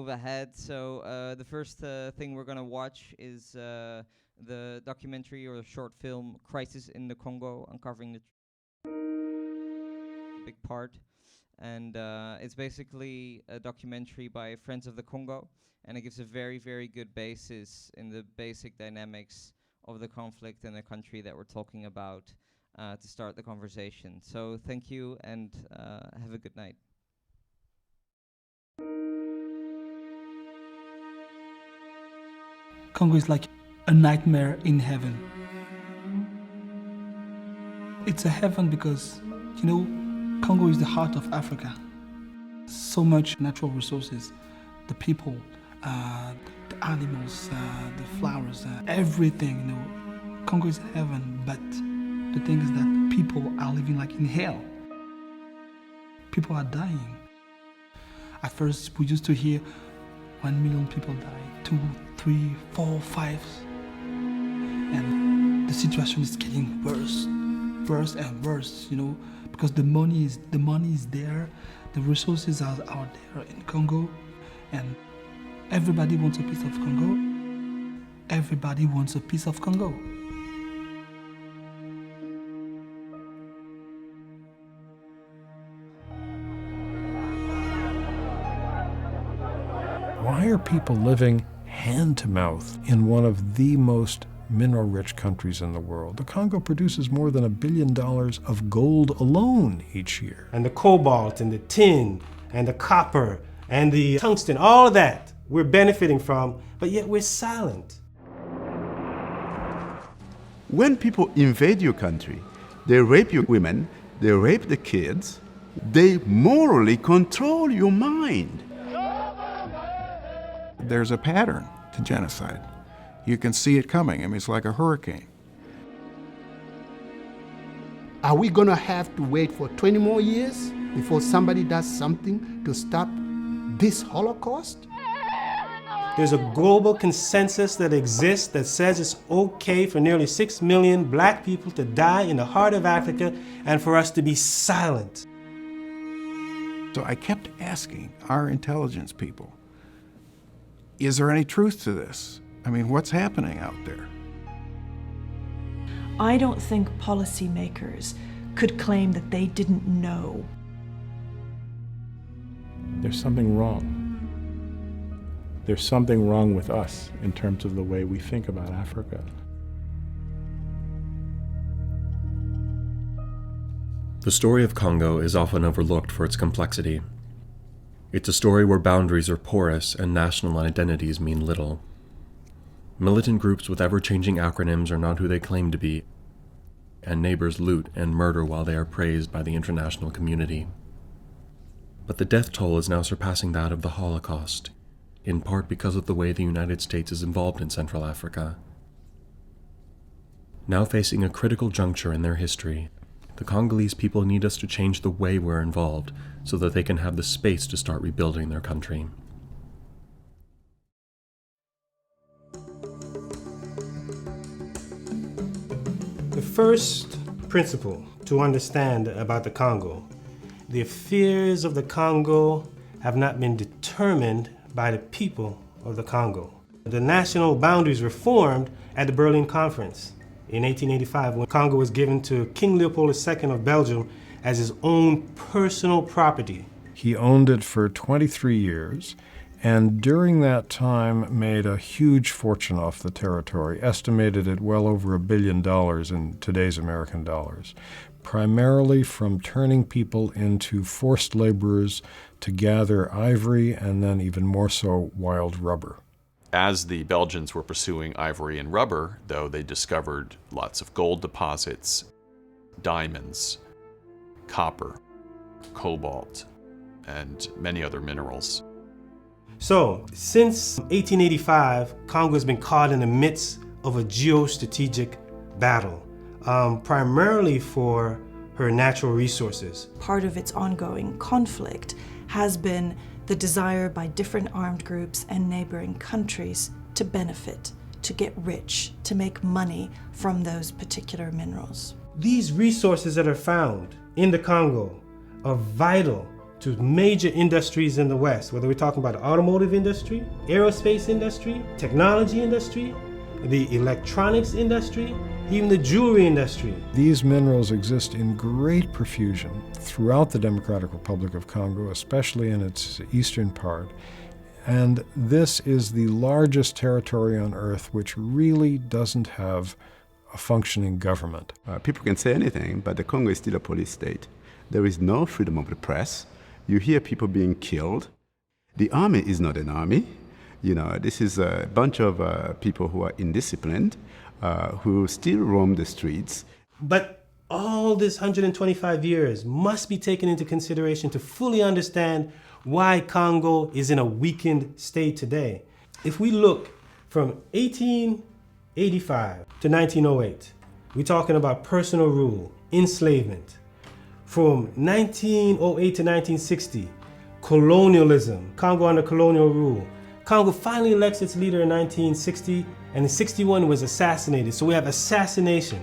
move ahead. So the first thing we're going to watch is the documentary or short film Crisis in the Congo, uncovering the big part. And it's basically a documentary by Friends of the Congo, and it gives a very, very good basis in the basic dynamics of the conflict in the country that we're talking about to start the conversation. So thank you, and have a good night. Congo is like a nightmare in heaven. It's a heaven because, you know, Congo is the heart of Africa. So much natural resources, the people, the animals, the flowers, everything, you know. Congo is heaven, but the thing is that people are living like in hell. People are dying. At first, we used to hear 1 million people die, 2, 3, 4, 5. And the situation is getting worse and worse, you know, because the money is there, the resources are there in Congo, and everybody wants a piece of Congo. Everybody wants a piece of Congo. Why are people living hand to mouth in one of the most mineral-rich countries in the world? The Congo produces more than $1 billion of gold alone each year. And the cobalt and the tin and the copper and the tungsten, all of that we're benefiting from, but yet we're silent. When people invade your country, they rape your women, they rape the kids, they morally control your mind. There's a pattern to genocide. You can see it coming. I mean, it's like a hurricane. Are we going to have to wait for 20 more years before somebody does something to stop this Holocaust? There's a global consensus that exists that says it's okay for nearly 6 million black people to die in the heart of Africa and for us to be silent. So I kept asking our intelligence people, is there any truth to this? I mean, what's happening out there? I don't think policymakers could claim that they didn't know. There's something wrong. There's something wrong with us in terms of the way we think about Africa. The story of Congo is often overlooked for its complexity. It's a story where boundaries are porous and national identities mean little. Militant groups with ever-changing acronyms are not who they claim to be, and neighbors loot and murder while they are praised by the international community. But the death toll is now surpassing that of the Holocaust, in part because of the way the United States is involved in Central Africa. Now facing a critical juncture in their history, the Congolese people need us to change the way we're involved so that they can have the space to start rebuilding their country. The first principle to understand about the Congo: the affairs of the Congo have not been determined by the people of the Congo. The national boundaries were formed at the Berlin Conference in 1885 when Congo was given to King Leopold II of Belgium as his own personal property. He owned it for 23 years, and during that time made a huge fortune off the territory, estimated at well over $1 billion in today's American dollars, primarily from turning people into forced laborers to gather ivory and then even more so wild rubber. As the Belgians were pursuing ivory and rubber, though, they discovered lots of gold deposits, diamonds, copper, cobalt, and many other minerals. So, since 1885, Congo has been caught in the midst of a geostrategic battle, primarily for her natural resources. Part of its ongoing conflict has been the desire by different armed groups and neighboring countries to benefit, to get rich, to make money from those particular minerals. These resources that are found in the Congo are vital to major industries in the West, whether we're talking about the automotive industry, aerospace industry, technology industry, the electronics industry, even the jewelry industry. These minerals exist in great profusion throughout the Democratic Republic of Congo, especially in its eastern part. And this is the largest territory on Earth which really doesn't have a functioning government. People can say anything, but the Congo is still a police state. There is no freedom of the press. You hear people being killed. The army is not an army. You know, this is a bunch of people who are indisciplined, who still roam the streets. But all this 125 years must be taken into consideration to fully understand why Congo is in a weakened state today. If we look from 1885 to 1908, we're talking about personal rule, enslavement. From 1908 to 1960, colonialism, Congo under colonial rule. Congo finally elects its leader in 1960, and in 61 was assassinated. So we have assassination.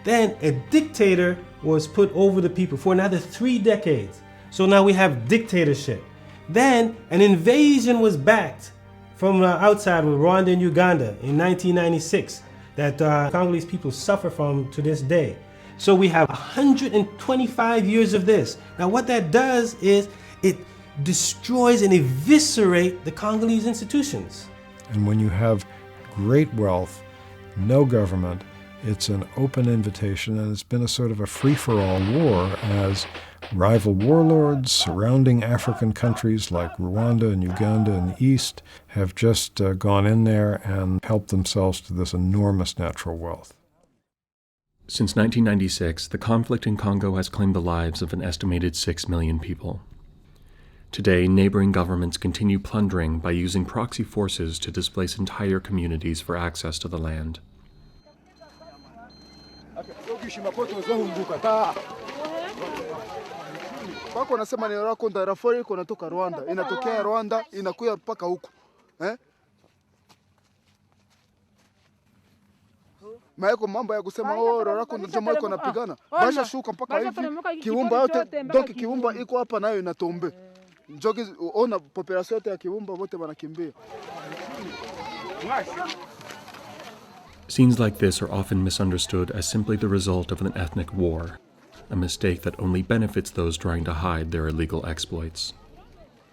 Then a dictator was put over the people for another 3 decades. So now we have dictatorship. Then an invasion was backed from outside with Rwanda and Uganda in 1996 that Congolese people suffer from to this day. So we have 125 years of this. Now what that does is it destroys and eviscerates the Congolese institutions. And when you have great wealth, no government, it's an open invitation, and it's been a sort of a free-for-all war as rival warlords surrounding African countries like Rwanda and Uganda in the east have just gone in there and helped themselves to this enormous natural wealth. Since 1996, the conflict in Congo has claimed the lives of an estimated 6 million people. Today, neighboring governments continue plundering by using proxy forces to displace entire communities for access to the land. Wako nasema ni rako ndarafori iko natoka Rwanda, inatokea Rwanda inakuja mpaka huku. Maeko mambo ya kusema rako ndio iko napigana. Basha shuka mpaka hivi. Kiumba yote donc kiumba iko hapa nayo inatombe. Njoki ona population yote ya kiumba wote wanakimbia. Scenes like this are often misunderstood as simply the result of an ethnic war, a mistake that only benefits those trying to hide their illegal exploits.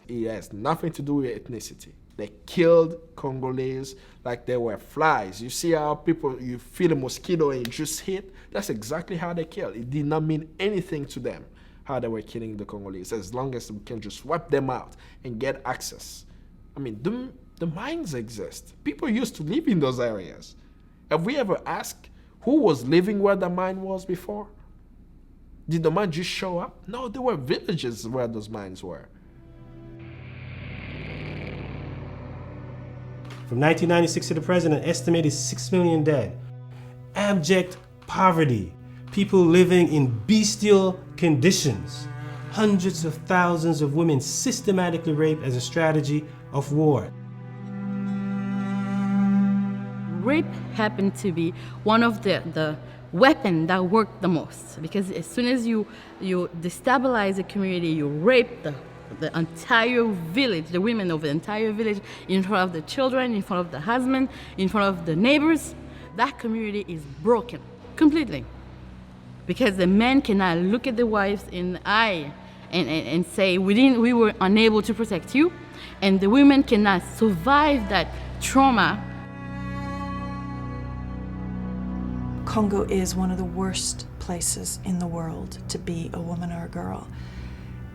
It has nothing to do with ethnicity. They killed Congolese like they were flies. You see how people, you feel a mosquito and you just hit? That's exactly how they killed. It did not mean anything to them how they were killing the Congolese, as long as we can just wipe them out and get access. I mean, the mines exist. People used to live in those areas. Have we ever asked who was living where the mine was before? Did the mine just show up? No, there were villages where those mines were. From 1996 to the present, an estimated 6 million dead. Abject poverty. People living in bestial conditions. Hundreds of thousands of women systematically raped as a strategy of war. Rape happened to be one of the weapons that worked the most, because as soon as you destabilize a community, you rape the entire village, the women of the entire village, in front of the children, in front of the husband, in front of the neighbors, that community is broken completely. Because the men cannot look at the wives in the eye and say, we were unable to protect you, and the women cannot survive that trauma. Congo is one of the worst places in the world to be a woman or a girl.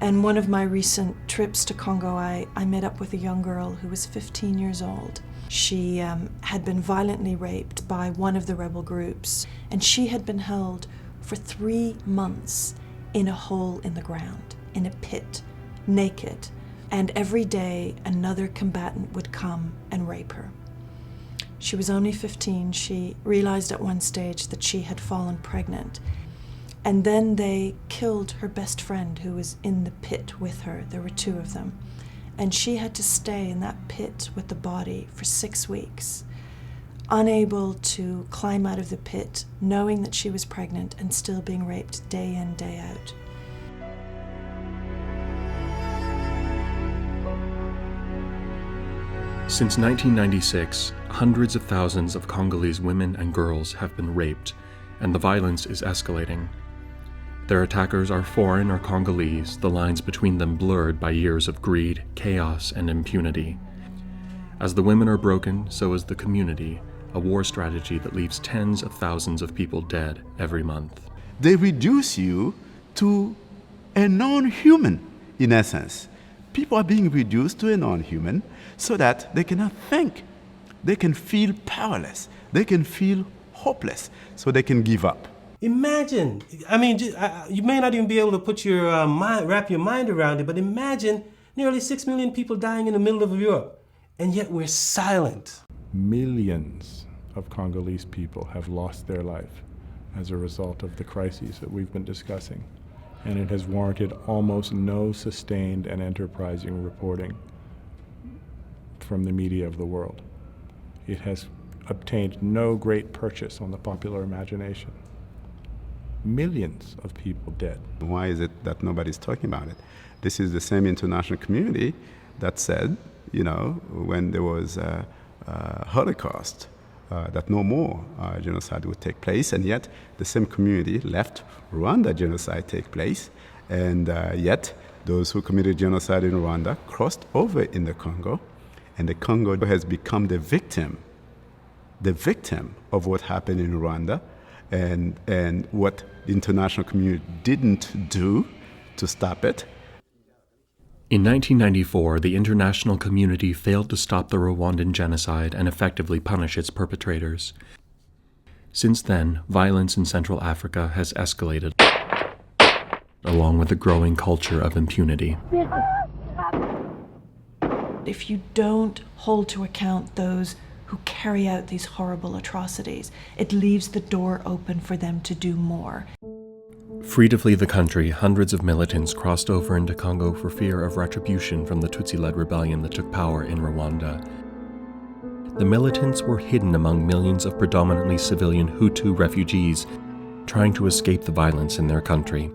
And one of my recent trips to Congo, I met up with a young girl who was 15 years old. She had been violently raped by one of the rebel groups, and she had been held for 3 months in a hole in the ground, in a pit, naked. And every day another combatant would come and rape her. She was only 15. She realized at one stage that she had fallen pregnant. And then they killed her best friend who was in the pit with her. There were 2 of them. And she had to stay in that pit with the body for 6 weeks, unable to climb out of the pit, knowing that she was pregnant and still being raped day in, day out. Since 1996, hundreds of thousands of Congolese women and girls have been raped, and the violence is escalating. Their attackers are foreign or Congolese, the lines between them blurred by years of greed, chaos, and impunity. As the women are broken, so is the community, a war strategy that leaves tens of thousands of people dead every month. They reduce you to a non-human, in essence. People are being reduced to a non-human so that they cannot think. They can feel powerless. They can feel hopeless, so they can give up. Imagine, I mean, you may not even be able to put your wrap your mind around it, but imagine nearly 6 million people dying in the middle of Europe, and yet we're silent. Millions of Congolese people have lost their life as a result of the crises that we've been discussing, and it has warranted almost no sustained and enterprising reporting from the media of the world. It has obtained no great purchase on the popular imagination. Millions of people dead. Why is it that nobody's talking about it? This is the same international community that said, you know, when there was a Holocaust, that no more genocide would take place, and yet the same community left Rwanda genocide take place, and yet those who committed genocide in Rwanda crossed over in the Congo, and the Congo has become the victim of what happened in Rwanda, and what the international community didn't do to stop it. In 1994, the international community failed to stop the Rwandan genocide and effectively punish its perpetrators. Since then, violence in Central Africa has escalated, along with a growing culture of impunity. If you don't hold to account those who carry out these horrible atrocities, it leaves the door open for them to do more. Free to flee the country, hundreds of militants crossed over into Congo for fear of retribution from the Tutsi-led rebellion that took power in Rwanda. The militants were hidden among millions of predominantly civilian Hutu refugees trying to escape the violence in their country.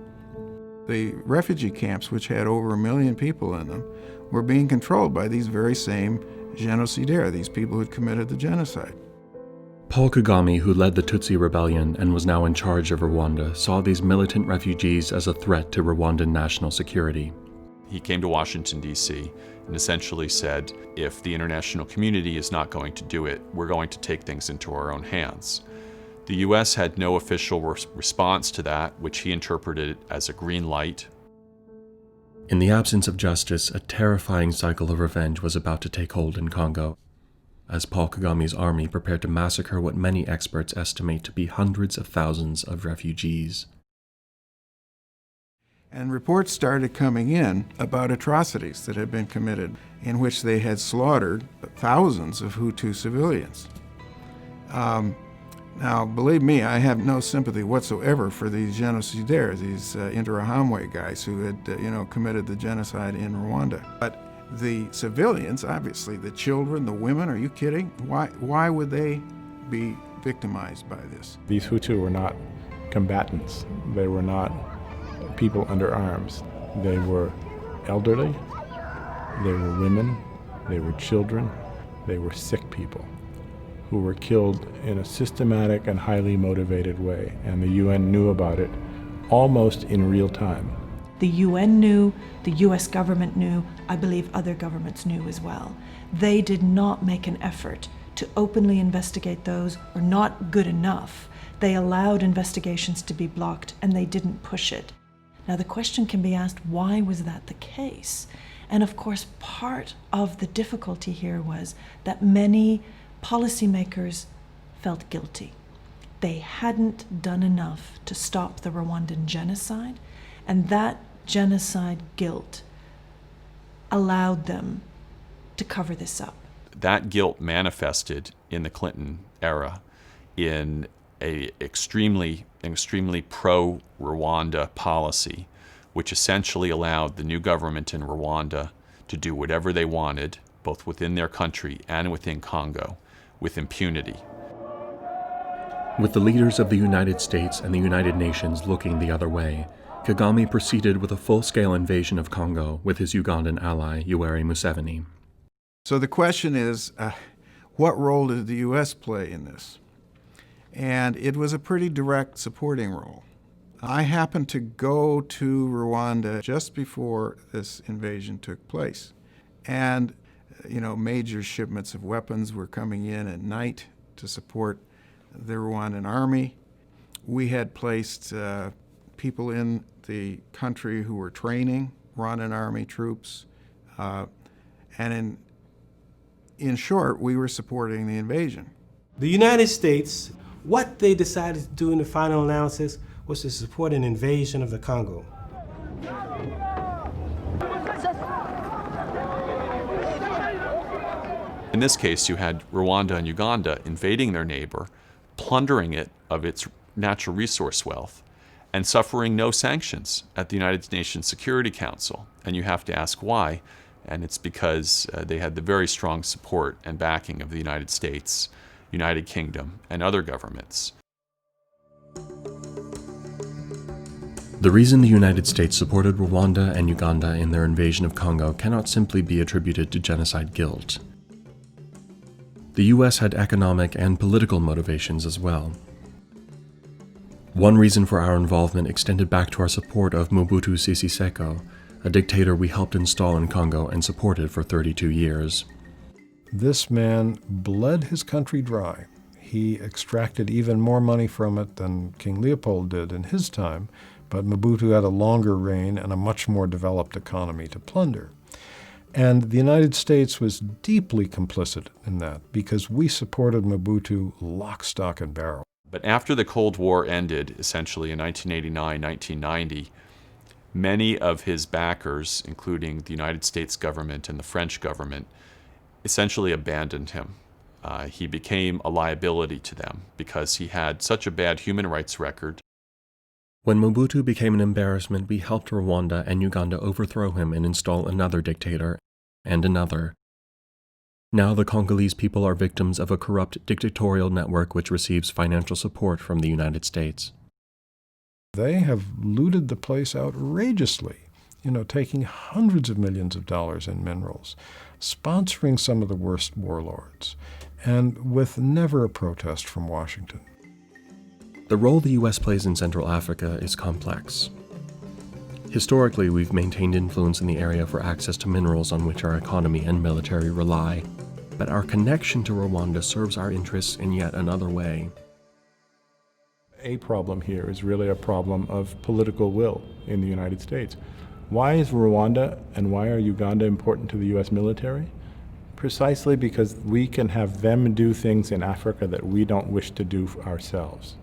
The refugee camps, which had over 1 million people in them, were being controlled by these very same genocidaires, these people who had committed the genocide. Paul Kagame, who led the Tutsi rebellion and was now in charge of Rwanda, saw these militant refugees as a threat to Rwandan national security. He came to Washington, D.C., and essentially said, if the international community is not going to do it, we're going to take things into our own hands. The U.S. had no official response to that, which he interpreted as a green light. In the absence of justice, a terrifying cycle of revenge was about to take hold in Congo, as Paul Kagame's army prepared to massacre what many experts estimate to be hundreds of thousands of refugees. And reports started coming in about atrocities that had been committed, in which they had slaughtered thousands of Hutu civilians. Now, believe me, I have no sympathy whatsoever for these genocidaires, these Interahamwe guys who had, committed the genocide in Rwanda. But the civilians, obviously, the children, the women, are you kidding? Why would they be victimized by this? These Hutu were not combatants. They were not people under arms. They were elderly, they were women, they were children, they were sick people who were killed in a systematic and highly motivated way, and the UN knew about it almost in real time. The UN knew, the US government knew, I believe other governments knew as well. They did not make an effort to openly investigate those, or not good enough. They allowed investigations to be blocked, and they didn't push it. Now the question can be asked, why was that the case? And of course, part of the difficulty here was that many policymakers felt guilty. They hadn't done enough to stop the Rwandan genocide, and that genocide guilt allowed them to cover this up. That guilt manifested in the Clinton era in an extremely pro-Rwanda policy, which essentially allowed the new government in Rwanda to do whatever they wanted, both within their country and within Congo, with impunity. With the leaders of the United States and the United Nations looking the other way, Kagame proceeded with a full-scale invasion of Congo with his Ugandan ally, Yoweri Museveni. So the question is, what role did the U.S. play in this? And it was a pretty direct supporting role. I happened to go to Rwanda just before this invasion took place. And, major shipments of weapons were coming in at night to support the Rwandan army. We had placed people in the country who were training Rwandan army troops. And in short, we were supporting the invasion. The United States, what they decided to do in the final analysis was to support an invasion of the Congo. In this case, you had Rwanda and Uganda invading their neighbor, plundering it of its natural resource wealth, and suffering no sanctions at the United Nations Security Council. And you have to ask why, and it's because they had the very strong support and backing of the United States, United Kingdom, and other governments. The reason the United States supported Rwanda and Uganda in their invasion of Congo cannot simply be attributed to genocide guilt. The US had economic and political motivations as well. One reason for our involvement extended back to our support of Mobutu Sese Seko, a dictator we helped install in Congo and supported for 32 years. This man bled his country dry. He extracted even more money from it than King Leopold did in his time, but Mobutu had a longer reign and a much more developed economy to plunder. And the United States was deeply complicit in that because we supported Mobutu lock, stock, and barrel. But after the Cold War ended, essentially in 1989, 1990, many of his backers, including the United States government and the French government, essentially abandoned him. He became a liability to them because he had such a bad human rights record. When Mobutu became an embarrassment, we helped Rwanda and Uganda overthrow him and install another dictator, and another. Now the Congolese people are victims of a corrupt dictatorial network which receives financial support from the United States. They have looted the place outrageously, taking hundreds of millions of dollars in minerals, sponsoring some of the worst warlords, and with never a protest from Washington. The role the U.S. plays in Central Africa is complex. Historically, we've maintained influence in the area for access to minerals on which our economy and military rely, but our connection to Rwanda serves our interests in yet another way. A problem here is really a problem of political will in the United States. Why is Rwanda and why are Uganda important to the U.S. military? Precisely because we can have them do things in Africa that we don't wish to do ourselves.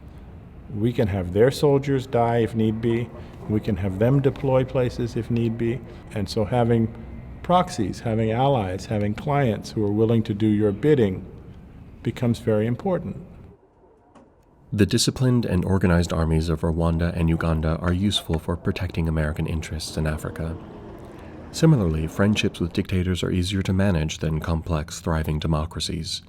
We can have their soldiers die if need be. We can have them deploy places if need be. And so having proxies, having allies, having clients who are willing to do your bidding becomes very important. The disciplined and organized armies of Rwanda and Uganda are useful for protecting American interests in Africa. Similarly, friendships with dictators are easier to manage than complex, thriving democracies.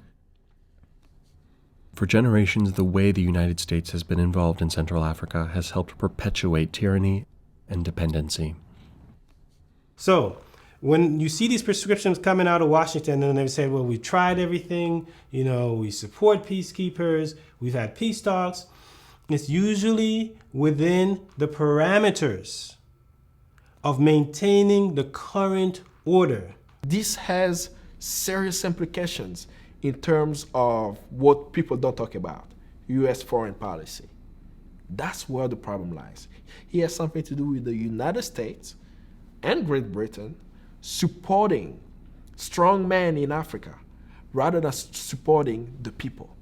For generations, the way the United States has been involved in Central Africa has helped perpetuate tyranny and dependency. So, when you see these prescriptions coming out of Washington and they say, well, we tried everything, we support peacekeepers, we've had peace talks, it's usually within the parameters of maintaining the current order. This has serious implications in terms of what people don't talk about, U.S. foreign policy. That's where the problem lies. It has something to do with the United States and Great Britain supporting strong men in Africa rather than supporting the people.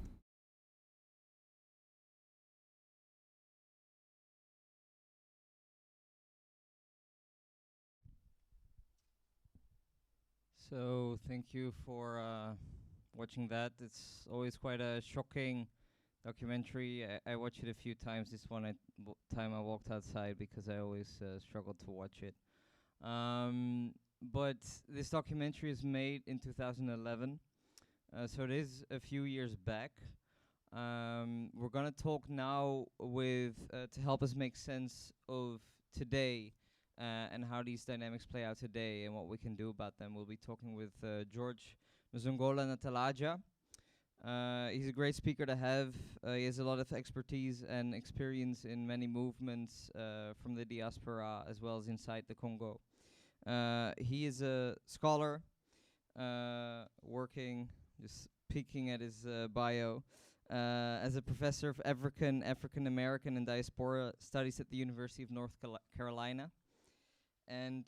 So thank you for watching that. It's always quite a shocking documentary. I watched it a few times. This time I walked outside because I always struggled to watch it. But this documentary is made in 2011, so it is a few years back. We're gonna talk now with to help us make sense of today and how these dynamics play out today and what we can do about them. We'll be talking with George Mzungola Natalaja. He's a great speaker to have. He has a lot of expertise and experience in many movements from the diaspora as well as inside the Congo. He is a scholar working, just peeking at his bio, as a professor of African American and diaspora studies at the University of North Carolina. And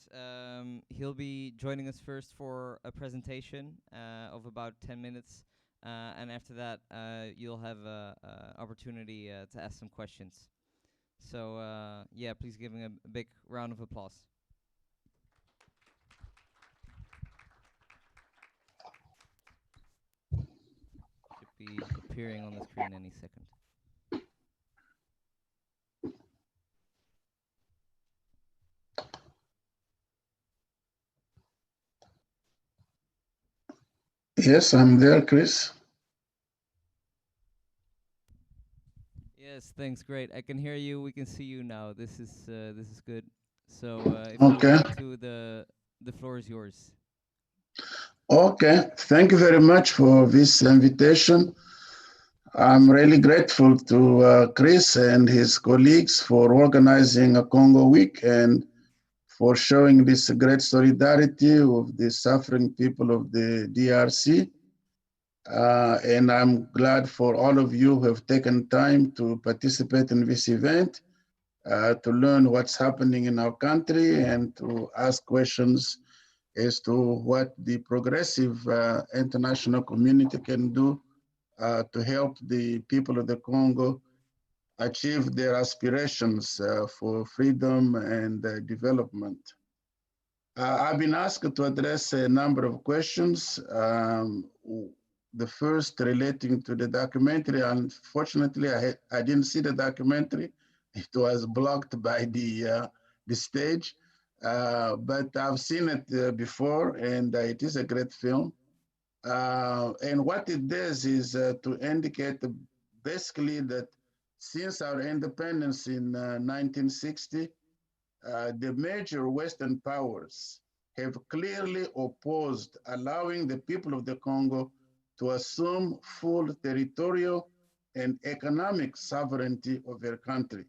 he'll be joining us first for a presentation of about 10 minutes. And after that, you'll have an opportunity to ask some questions. So yeah, please give him a big round of applause. Should be appearing on the screen any second. Yes, I'm there, Chris. Yes, thanks. Great. I can hear you. We can see you now. This is good. So if Okay. you want to, the floor is yours. Okay. Thank you very much for this invitation. I'm really grateful to Chris and his colleagues for organizing a Congo Week and for showing this great solidarity with the suffering people of the DRC. And I'm glad for all of you who have taken time to participate in this event, to learn what's happening in our country and to ask questions as to what the progressive international community can do to help the people of the Congo achieve their aspirations for freedom and development. I've been asked to address a number of questions. The first relating to the documentary. Unfortunately, I didn't see the documentary. It was blocked by the stage, but I've seen it before, and it is a great film. And what it does is to indicate basically that since our independence in 1960, the major Western powers have clearly opposed allowing the people of the Congo to assume full territorial and economic sovereignty of their country.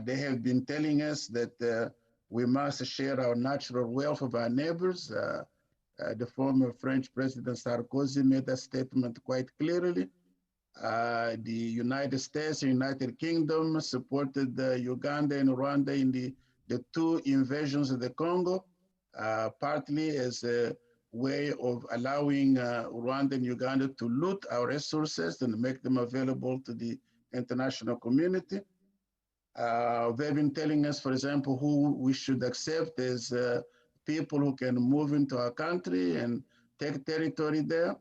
They have been telling us that we must share our natural wealth of our neighbors. The former French President Sarkozy made that statement quite clearly. The United States and United Kingdom supported Uganda and Rwanda in the two invasions of the Congo, partly as a way of allowing Rwanda and Uganda to loot our resources and make them available to the international community. They've been telling us, for example, who we should accept as people who can move into our country and take territory there.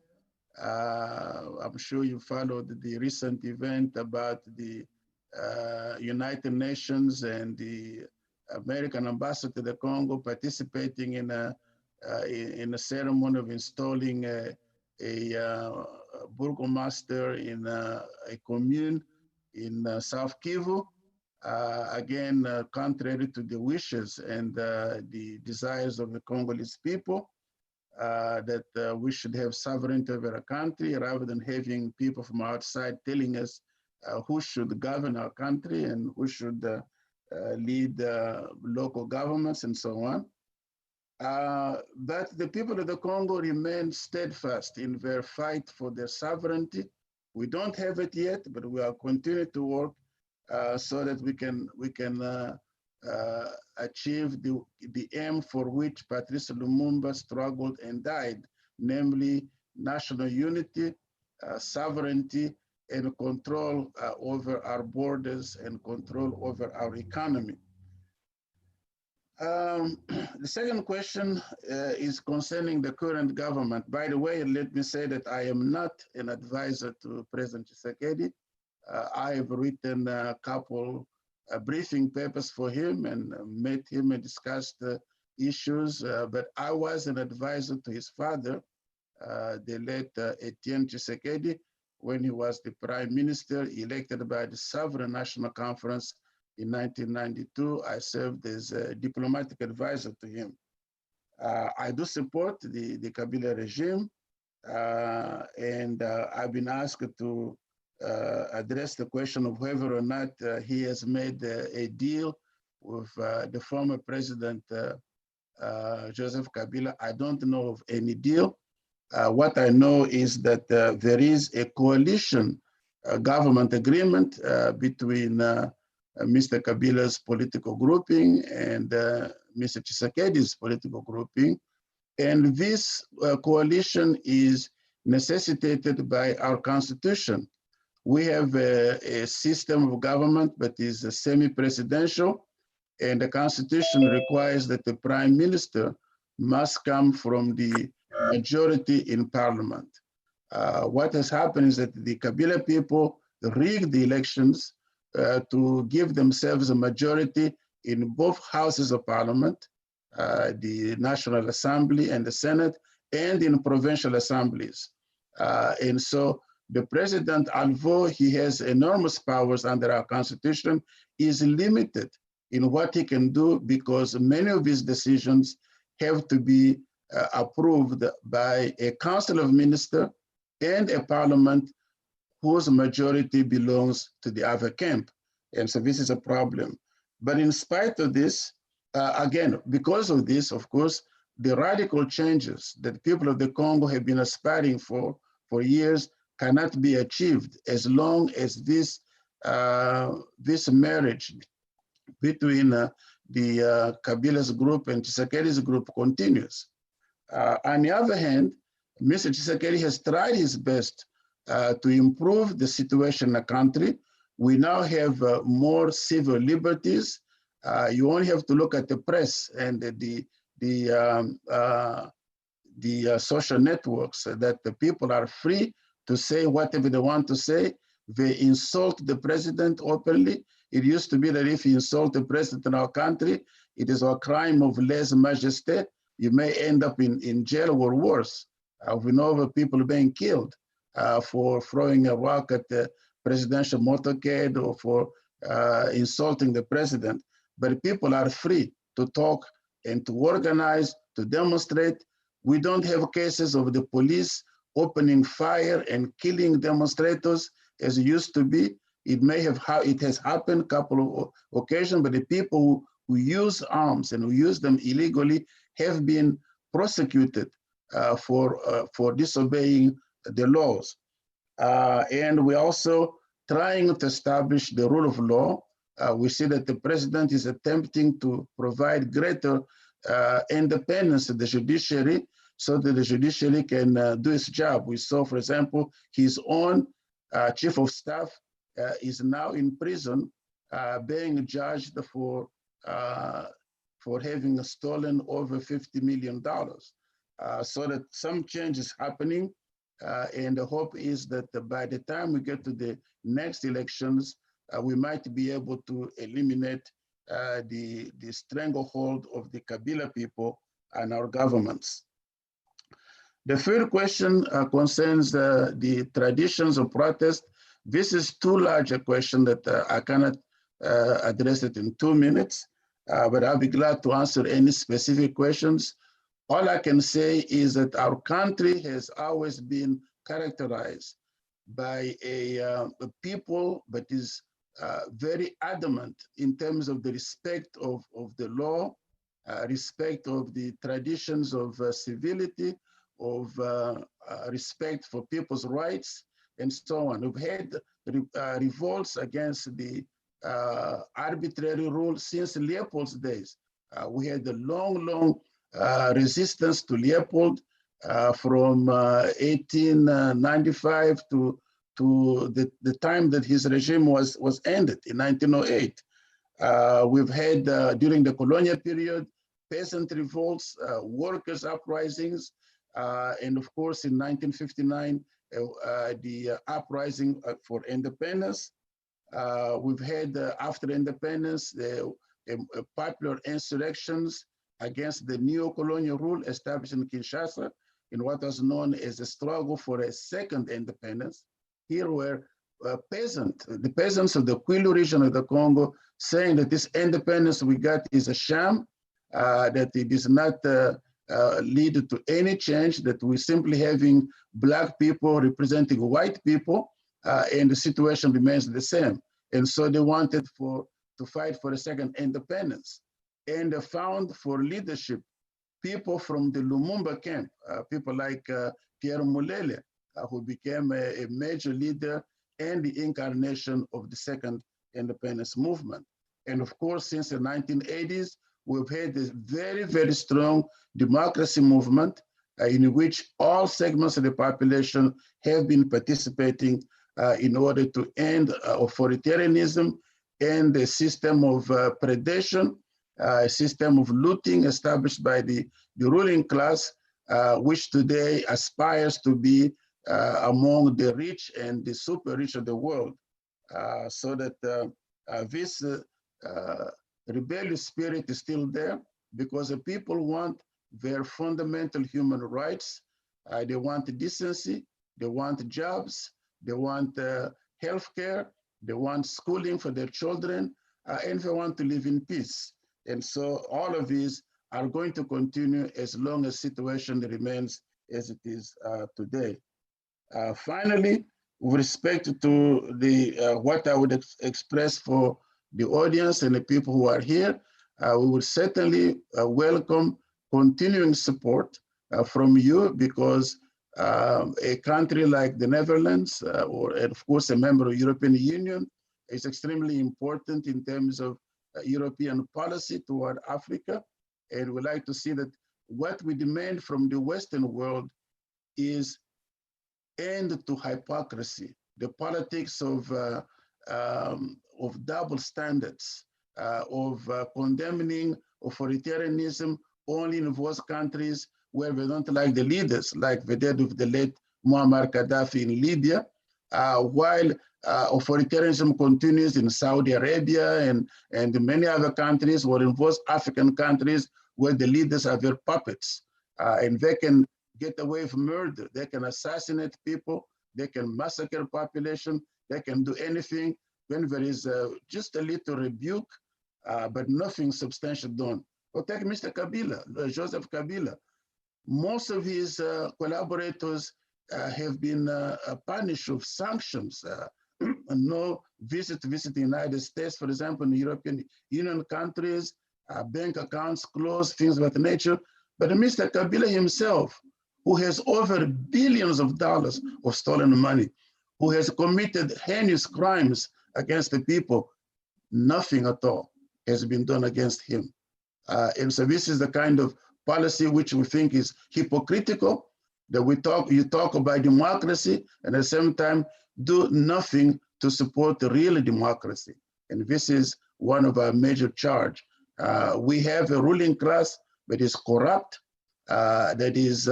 I'm sure you followed the recent event about the United Nations and the American ambassador to the Congo participating in a ceremony of installing a burgomaster in a commune in South Kivu. Again, contrary to the wishes and the desires of the Congolese people. That we should have sovereignty over our country rather than having people from outside telling us who should govern our country and who should lead local governments and so on. But the people of the Congo remain steadfast in their fight for their sovereignty. We don't have it yet, but we are continuing to work so that we can achieve the aim for which Patrice Lumumba struggled and died, namely national unity, sovereignty, and control over our borders and control over our economy. The second question is concerning the current government. By the way, let me say that I am not an advisor to President Tshisekedi. I have written a couple briefing papers for him and met him and discussed issues, but I was an advisor to his father, the late Etienne Tshisekedi, when he was the prime minister elected by the Sovereign National Conference in 1992. I served as a diplomatic advisor to him. I do support the Kabila regime. and I've been asked to address the question of whether or not he has made a deal with the former president Joseph Kabila. I don't know of any deal. What I know is that there is a coalition government agreement between Mr. Kabila's political grouping and Mr. Tshisekedi's political grouping. And this coalition is necessitated by our constitution. We have a system of government that is semi-presidential, and the constitution requires that the prime minister must come from the majority in parliament. What has happened is that the Kabila people rigged the elections to give themselves a majority in both houses of parliament, the National Assembly and the Senate, and in provincial assemblies. And so the president, although he has enormous powers under our constitution, is limited in what he can do because many of his decisions have to be approved by a council of ministers and a parliament whose majority belongs to the other camp. And so this is a problem. But in spite of this, again, because of this, of course, the radical changes that people of the Congo have been aspiring for years cannot be achieved as long as this marriage between the Kabila's group and Tshisekedi's group continues. On the other hand, Mr. Tshisekedi has tried his best to improve the situation in the country. We now have more civil liberties. You only have to look at the press and the social networks that the people are free to say whatever they want to say. They insult the president openly. It used to be that if you insult the president in our country, it is a crime of lèse-majesté. You may end up in jail or worse. We know of people being killed for throwing a rock at the presidential motorcade or for insulting the president. But people are free to talk and to organize, to demonstrate. We don't have cases of the police opening fire and killing demonstrators as it used to be. It has happened a couple of occasions, but the people who use arms and who use them illegally have been prosecuted for disobeying the laws. And we're also trying to establish the rule of law. We see that the president is attempting to provide greater independence to the judiciary so that the judiciary can do its job. We saw, for example, his own chief of staff is now in prison being judged for having stolen over $50 million. So that some change is happening. And the hope is that by the time we get to the next elections, we might be able to eliminate the stranglehold of the Kabila people and our governments. The third question concerns the traditions of protest. This is too large a question that I cannot address it in 2 minutes, but I'll be glad to answer any specific questions. All I can say is that our country has always been characterized by a people that is very adamant in terms of the respect of the law, respect of the traditions of civility, of respect for people's rights, and so on. We've had revolts against the arbitrary rule since Leopold's days. We had a long resistance to Leopold from 1895 to the time that his regime was ended in 1908. We've had, during the colonial period, peasant revolts, workers' uprisings, and of course in 1959, the uprising for independence. We've had, after independence, popular insurrections against the neo-colonial rule established in Kinshasa in what was known as the struggle for a second independence. Here were the peasants of the Kwilu region of the Congo saying that this independence we got is a sham, that it is not lead to any change, that we're simply having black people representing white people, and the situation remains the same. And so they wanted to fight for a second independence. And they found for leadership people from the Lumumba camp, people like Pierre Mulele, who became a major leader and the incarnation of the second independence movement. And of course, since the 1980s, we've had a very, very strong democracy movement in which all segments of the population have been participating in order to end authoritarianism and the system of predation, a system of looting established by the ruling class, which today aspires to be among the rich and the super rich of the world. So that this rebellious spirit is still there, because the people want their fundamental human rights. They want decency, they want jobs, they want healthcare, they want schooling for their children, and they want to live in peace. And so all of these are going to continue as long as the situation remains as it is today. Finally, with respect to the what I would express for the audience and the people who are here, we would certainly welcome continuing support from you, because a country like the Netherlands, and of course a member of the European Union, is extremely important in terms of European policy toward Africa. And we'd like to see that what we demand from the Western world is end to hypocrisy, the politics of double standards, of condemning authoritarianism only in those countries where we don't like the leaders, like we did with the late Muammar Gaddafi in Libya, while authoritarianism continues in Saudi Arabia and many other countries, or in those African countries where the leaders are their puppets, and they can get away from murder. They can assassinate people, they can massacre population, they can do anything when there is just a little rebuke, but nothing substantial done. Well, take Mr. Kabila, Joseph Kabila. Most of his collaborators have been punished with sanctions. No visit the United States, for example, in the European Union countries, bank accounts closed, things of that nature. But Mr. Kabila himself, who has over billions of dollars of stolen money, who has committed heinous crimes against the people, nothing at all has been done against him. And so this is the kind of policy which we think is hypocritical, that you talk about democracy and at the same time do nothing to support the real democracy. And this is one of our major charge. We have a ruling class that is corrupt, that is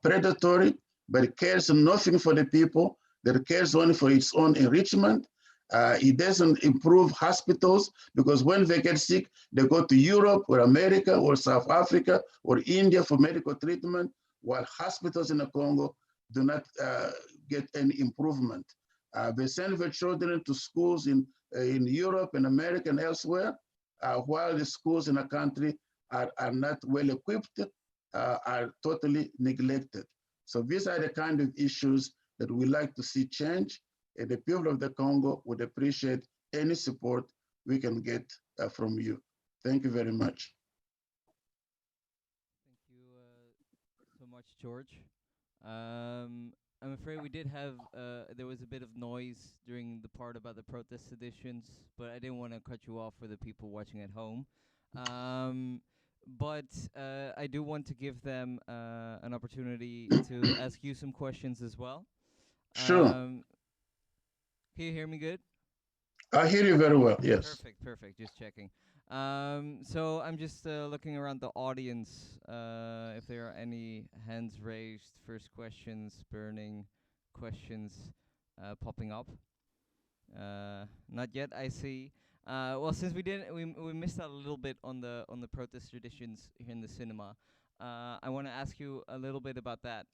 predatory, but it cares nothing for the people, that cares only for its own enrichment. It doesn't improve hospitals, because when they get sick, they go to Europe or America or South Africa or India for medical treatment, while hospitals in the Congo do not get any improvement. They send their children to schools in Europe and America and elsewhere, while the schools in the country are not well equipped, are totally neglected. So these are the kind of issues that we like to see change, and the people of the Congo would appreciate any support we can get from you. Thank you very much. Thank you so much, George. I'm afraid we did have, there was a bit of noise during the part about the protest seditions, but I didn't want to cut you off for the people watching at home. But I do want to give them an opportunity to ask you some questions as well. Sure. Can you hear me good? I hear you very well, yes. Perfect, just checking. So I'm just looking around the audience, if there are any hands raised, first questions, burning questions popping up. Not yet, I see. Well, since we missed out a little bit on the protest traditions here in the cinema, I want to ask you a little bit about that.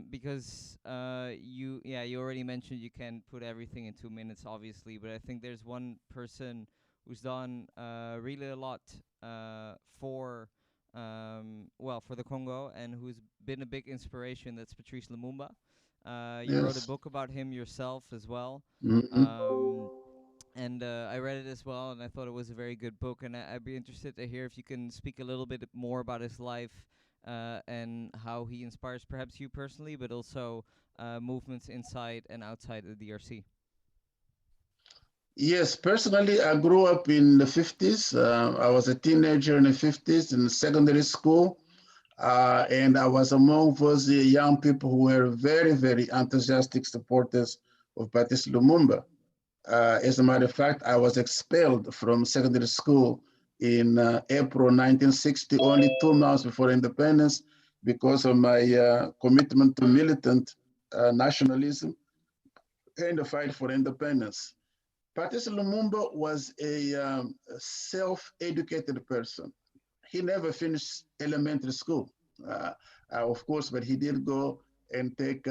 Because you already mentioned you can't put everything in 2 minutes, obviously, but I think there's one person who's done really a lot for well, for the Congo, and who's been a big inspiration. That's Patrice Lumumba. You wrote a Yes. book about him yourself as well. Mhm. And I read it as well, and I thought it was a very good book. And I'd be interested to hear if you can speak a little bit more about his life and how he inspires perhaps you personally, but also movements inside and outside the DRC. Yes, personally, I grew up in the 50s. I was a teenager in the 50s in secondary school. And I was among those young people who were very, very enthusiastic supporters of Patrice Lumumba. As a matter of fact, I was expelled from secondary school in April 1960, only 2 months before independence, because of my commitment to militant nationalism and the fight for independence. Patrice Lumumba was a self-educated person. He never finished elementary school, of course, but he did go and take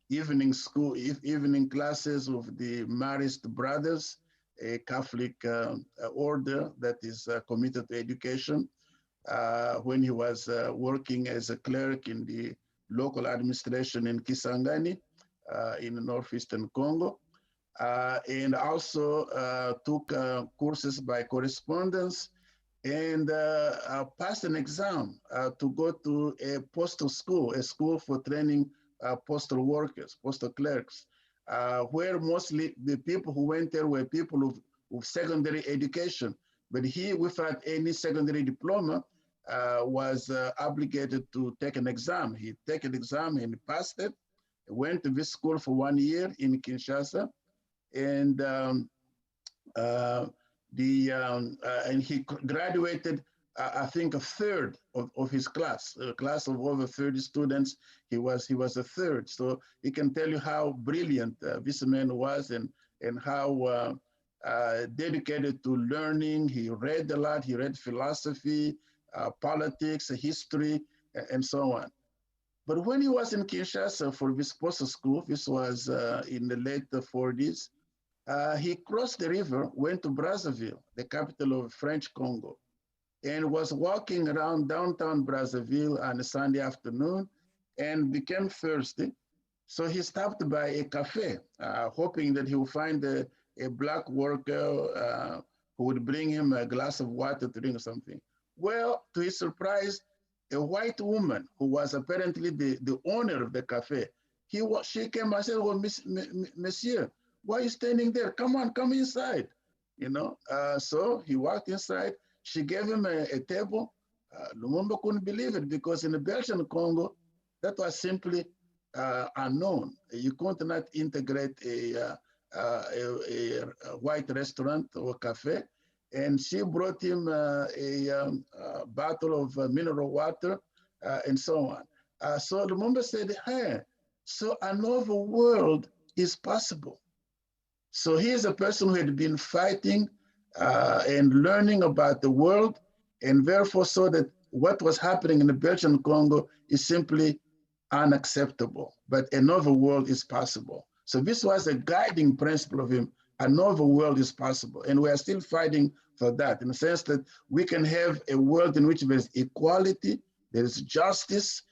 evening classes with the Marist Brothers, a Catholic order that is committed to education. When he was working as a clerk in the local administration in Kisangani, in northeastern Congo. And also took courses by correspondence and passed an exam to go to a postal school, a school for training postal workers, postal clerks, where mostly the people who went there were people of secondary education. But he, without any secondary diploma, was obligated to take an exam. He took an exam and passed it, went to this school for 1 year in Kinshasa, and and he graduated, I think, a third of his class, a class of over 30 students. He was a third. So he can tell you how brilliant this man was, and how dedicated to learning. He read a lot. He read philosophy, politics, history, and so on. But when he was in Kinshasa for this postal school, this was in the late 40s, he crossed the river, went to Brazzaville, the capital of French Congo, and was walking around downtown Brazzaville on a Sunday afternoon and became thirsty. So he stopped by a cafe, hoping that he would find a black worker who would bring him a glass of water to drink or something. Well, to his surprise, a white woman who was apparently the owner of the cafe, she came and said, "Well, Monsieur, why are you standing there? Come on, come inside." So he walked inside. She gave him a table. Lumumba couldn't believe it, because in the Belgian Congo, that was simply unknown. You could not integrate a white restaurant or cafe. And she brought him a bottle of mineral water and so on. So Lumumba said, "Hey, so another world is possible." So he is a person who had been fighting and learning about the world, and therefore saw that what was happening in the Belgian Congo is simply unacceptable, but another world is possible. So this was a guiding principle of him. Another world is possible, and we are still fighting for that, in the sense that we can have a world in which there's equality, there is justice,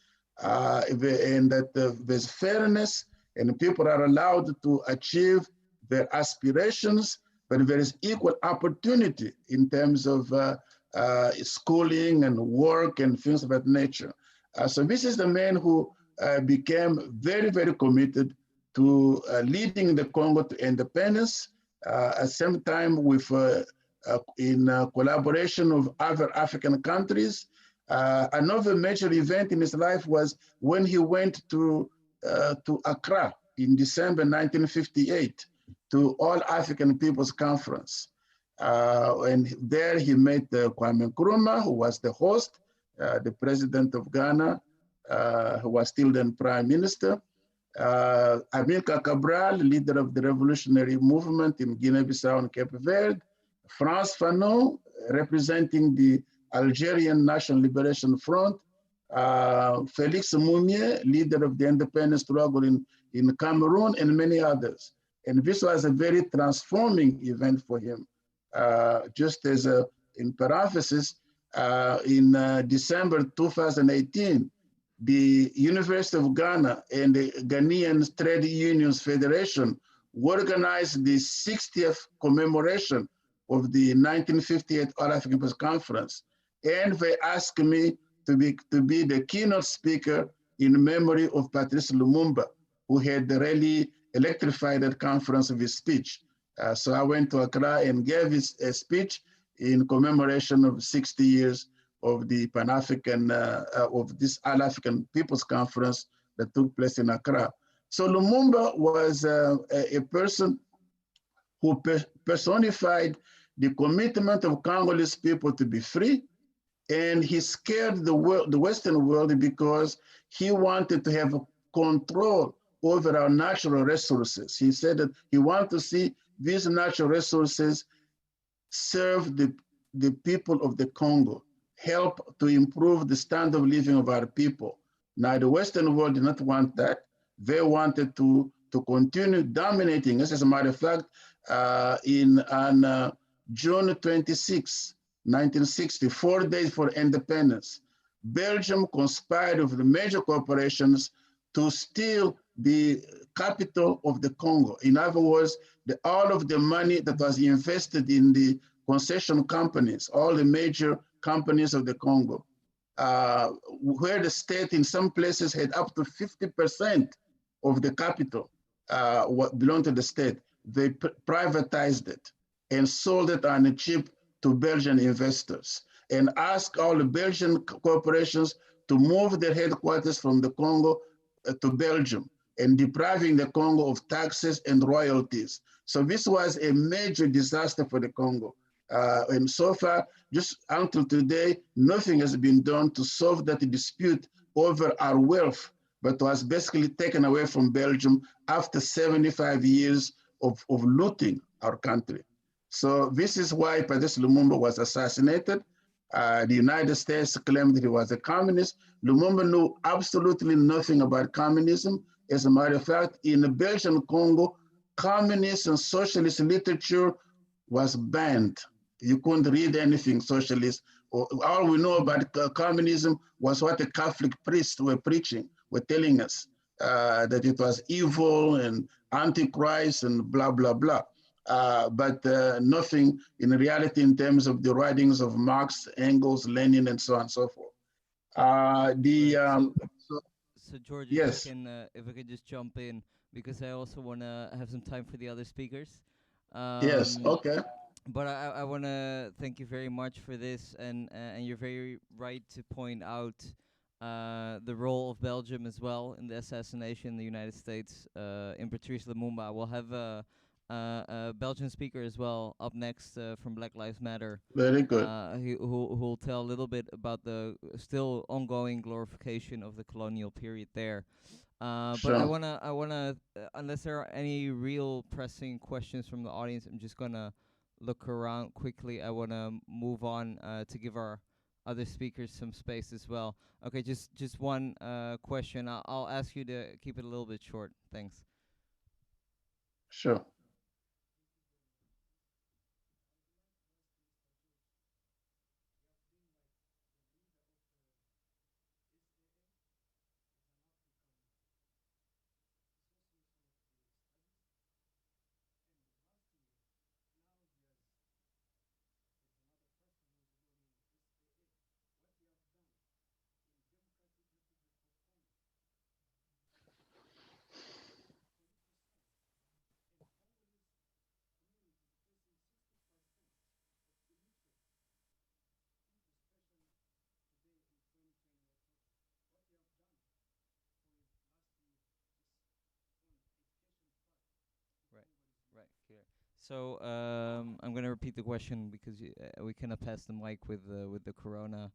and that there's fairness, and people are allowed to achieve their aspirations, but there is equal opportunity in terms of schooling and work and things of that nature. So this is the man who became very, very committed to leading the Congo to independence, at the same time with in collaboration with other African countries. Another major event in his life was when he went to Accra in December 1958 to All African People's Conference. And there he met Kwame Nkrumah, who was the host, the president of Ghana, who was still then prime minister. Amilcar Cabral, leader of the revolutionary movement in Guinea-Bissau and Cape Verde. Frantz Fanon, representing the Algerian National Liberation Front. Félix Moumié, leader of the independence struggle in Cameroon, and many others. And this was a very transforming event for him. Just as in parenthesis, In December 2018, the University of Ghana and the Ghanaian Trade Unions Federation organized the 60th commemoration of the 1958 All-African Peace Conference. And they asked me to be the keynote speaker in memory of Patrice Lumumba, who had really electrified that conference with his speech. So I went to Accra and gave a speech in commemoration of 60 years of the Pan-African, of this All-African People's Conference that took place in Accra. So Lumumba was a person who personified the commitment of Congolese people to be free, and he scared the world, the Western world, because he wanted to have control over our natural resources. He said that he wanted to see these natural resources serve the people of the Congo, help to improve the standard of living of our people. Now, the Western world did not want that. They wanted to continue dominating us. As a matter of fact, on June 26, 1960, 4 days for independence, Belgium conspired with the major corporations to steal the capital of the Congo. In other words, all of the money that was invested in the concession companies, all the major companies of the Congo, where the state in some places had up to 50% of the capital what belonged to the state, they privatized it and sold it on a cheap to Belgian investors and asked all the Belgian corporations to move their headquarters from the Congo to Belgium, and depriving the Congo of taxes and royalties. So this was a major disaster for the Congo. And so far, just until today, nothing has been done to solve that dispute over our wealth, but was basically taken away from Belgium after 75 years of looting our country. So this is why Patrice Lumumba was assassinated. The United States claimed that he was a communist. Lumumba knew absolutely nothing about communism. As a matter of fact, in the Belgian Congo, communist and socialist literature was banned. You couldn't read anything socialist. All we know about communism was what the Catholic priests were preaching, were telling us, that it was evil and antichrist and blah, blah, blah. But nothing in reality in terms of the writings of Marx, Engels, Lenin, and so on and so forth. So George, yes. if I can just jump in, because I also want to have some time for the other speakers. Yes, okay. But I want to thank you very much for this, and you're very right to point out the role of Belgium as well in the assassination in the United States in Patrice Lumumba. We'll have a Belgian speaker as well up next from Black Lives Matter. Very good. Who will tell a little bit about the still ongoing glorification of the colonial period there. Sure. But I wanna, unless there are any real pressing questions from the audience, I'm just gonna look around quickly. I wanna move on to give our other speakers some space as well. Okay, just one question. I'll ask you to keep it a little bit short. Thanks. Sure. Right, clear. So I'm gonna repeat the question because we cannot pass the mic with the corona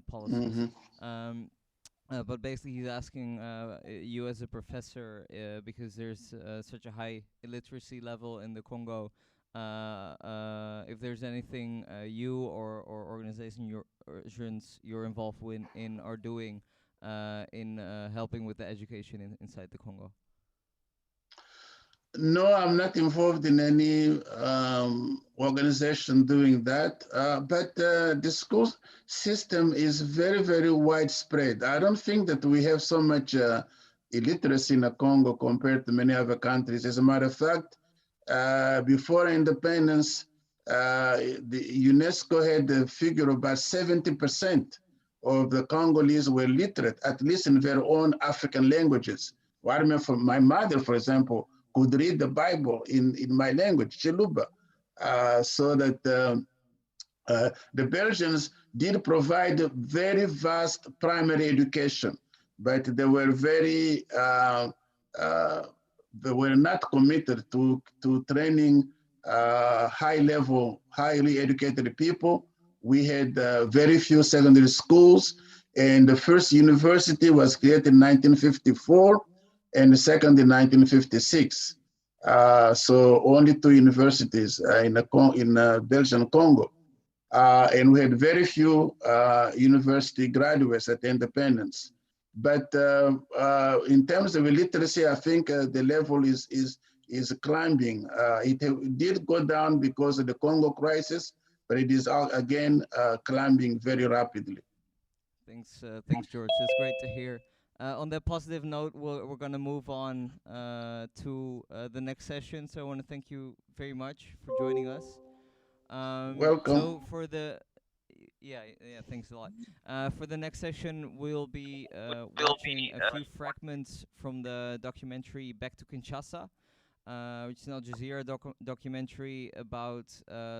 policies. But basically, he's asking you as a professor, because there's such a high illiteracy level in the Congo. If there's anything you or organizations you're involved in are doing in helping with the education inside the Congo. No, I'm not involved in any organization doing that. But the school system is very, very widespread. I don't think that we have so much illiteracy in the Congo compared to many other countries. As a matter of fact, before independence, the UNESCO had a figure about 70% of the Congolese were literate, at least in their own African languages. Well, I remember my mother, for example, could read the Bible in my language, Chiluba, so that the Belgians did provide a very vast primary education, but they were very, they were not committed to training high-level, highly educated people. We had very few secondary schools, and the first university was created in 1954, and the second in 1956. So only 2 universities in Belgian Congo. And we had very few university graduates at independence. But in terms of illiteracy, I think the level is climbing. It did go down because of the Congo crisis, but it is again climbing very rapidly. Thanks, George. It's great to hear. On that positive note, we're going to move on to the next session. So I want to thank you very much for joining us. Welcome. So for the thanks a lot. For the next session, we'll be watching a few fragments from the documentary Back to Kinshasa, which is an Al Jazeera documentary about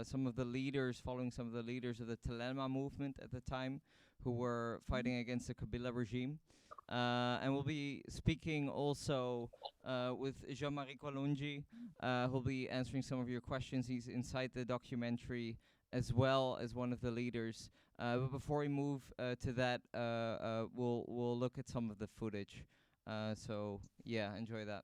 some of the leaders, following some of the leaders of the Telema movement at the time, who were fighting against the Kabila regime. And we'll be speaking also with Jean-Marie Kolonji, who'll be answering some of your questions. He's inside the documentary as well as one of the leaders. But before we move to that, we'll look at some of the footage. So yeah, enjoy that.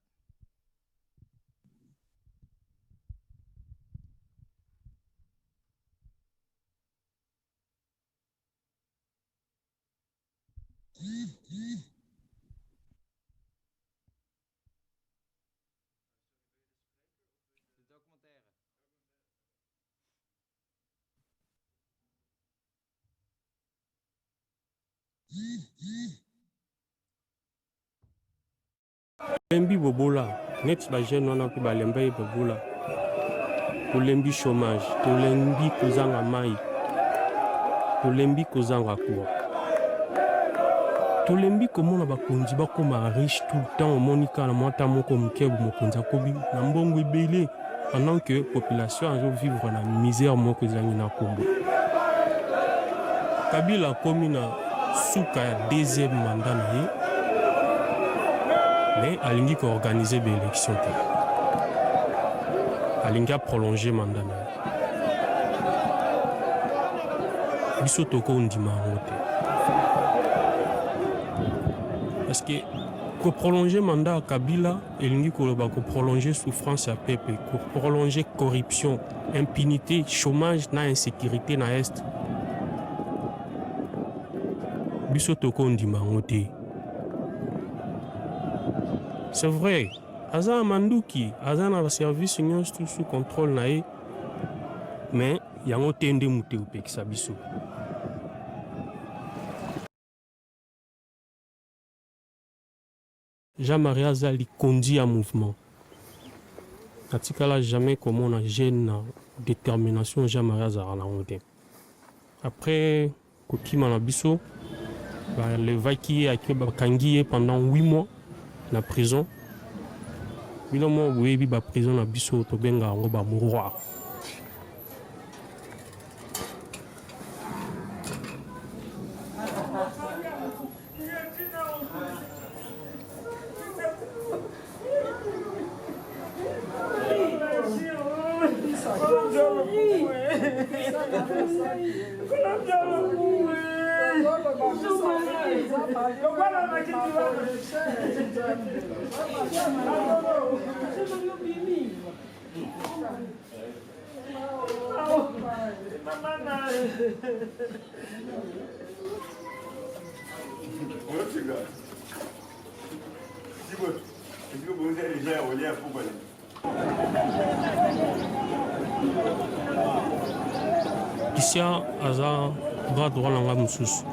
Tolembi bobola, net ba jeune wana pe balemba ye bobola. Tolembi chômage, tolembi kozanga mai. Tolembi kozanga cour. Tolembi komona bakonzi bakoma riche tout le temps monika na mwata moko mkebu mokonza kobi na mbongo ebele pendant que population azo vivre na misère moko ezangi na Congo. Kabila komi na suka ya deuxième mandat na ye. Mais alingi ko organiser des élections. Alingi a prolonger mandat na. Biso toko ndima ngote. Parce que ko prolonger mandat Kabila, alingi ko ba ko prolonger souffrance à peuple, ko prolonger corruption, impunité, chômage na insécurité na est. Biso toko ndima ngote. C'est vrai, Aza Mandouki, Aza na service tout sous contrôle nae, mais yango tende muté ou pekisa biso. Jean-Marie Azali conduit un mouvement. Natikala jamais comme on a gêne détermination Jean-Marie Azara na honte. Après kokima na biso, le vaki a kangié pendant 8 mois. Na prison bilomo webi ba prison na biso to benga ngo ba murwa Kisia aza bras droit langa mususu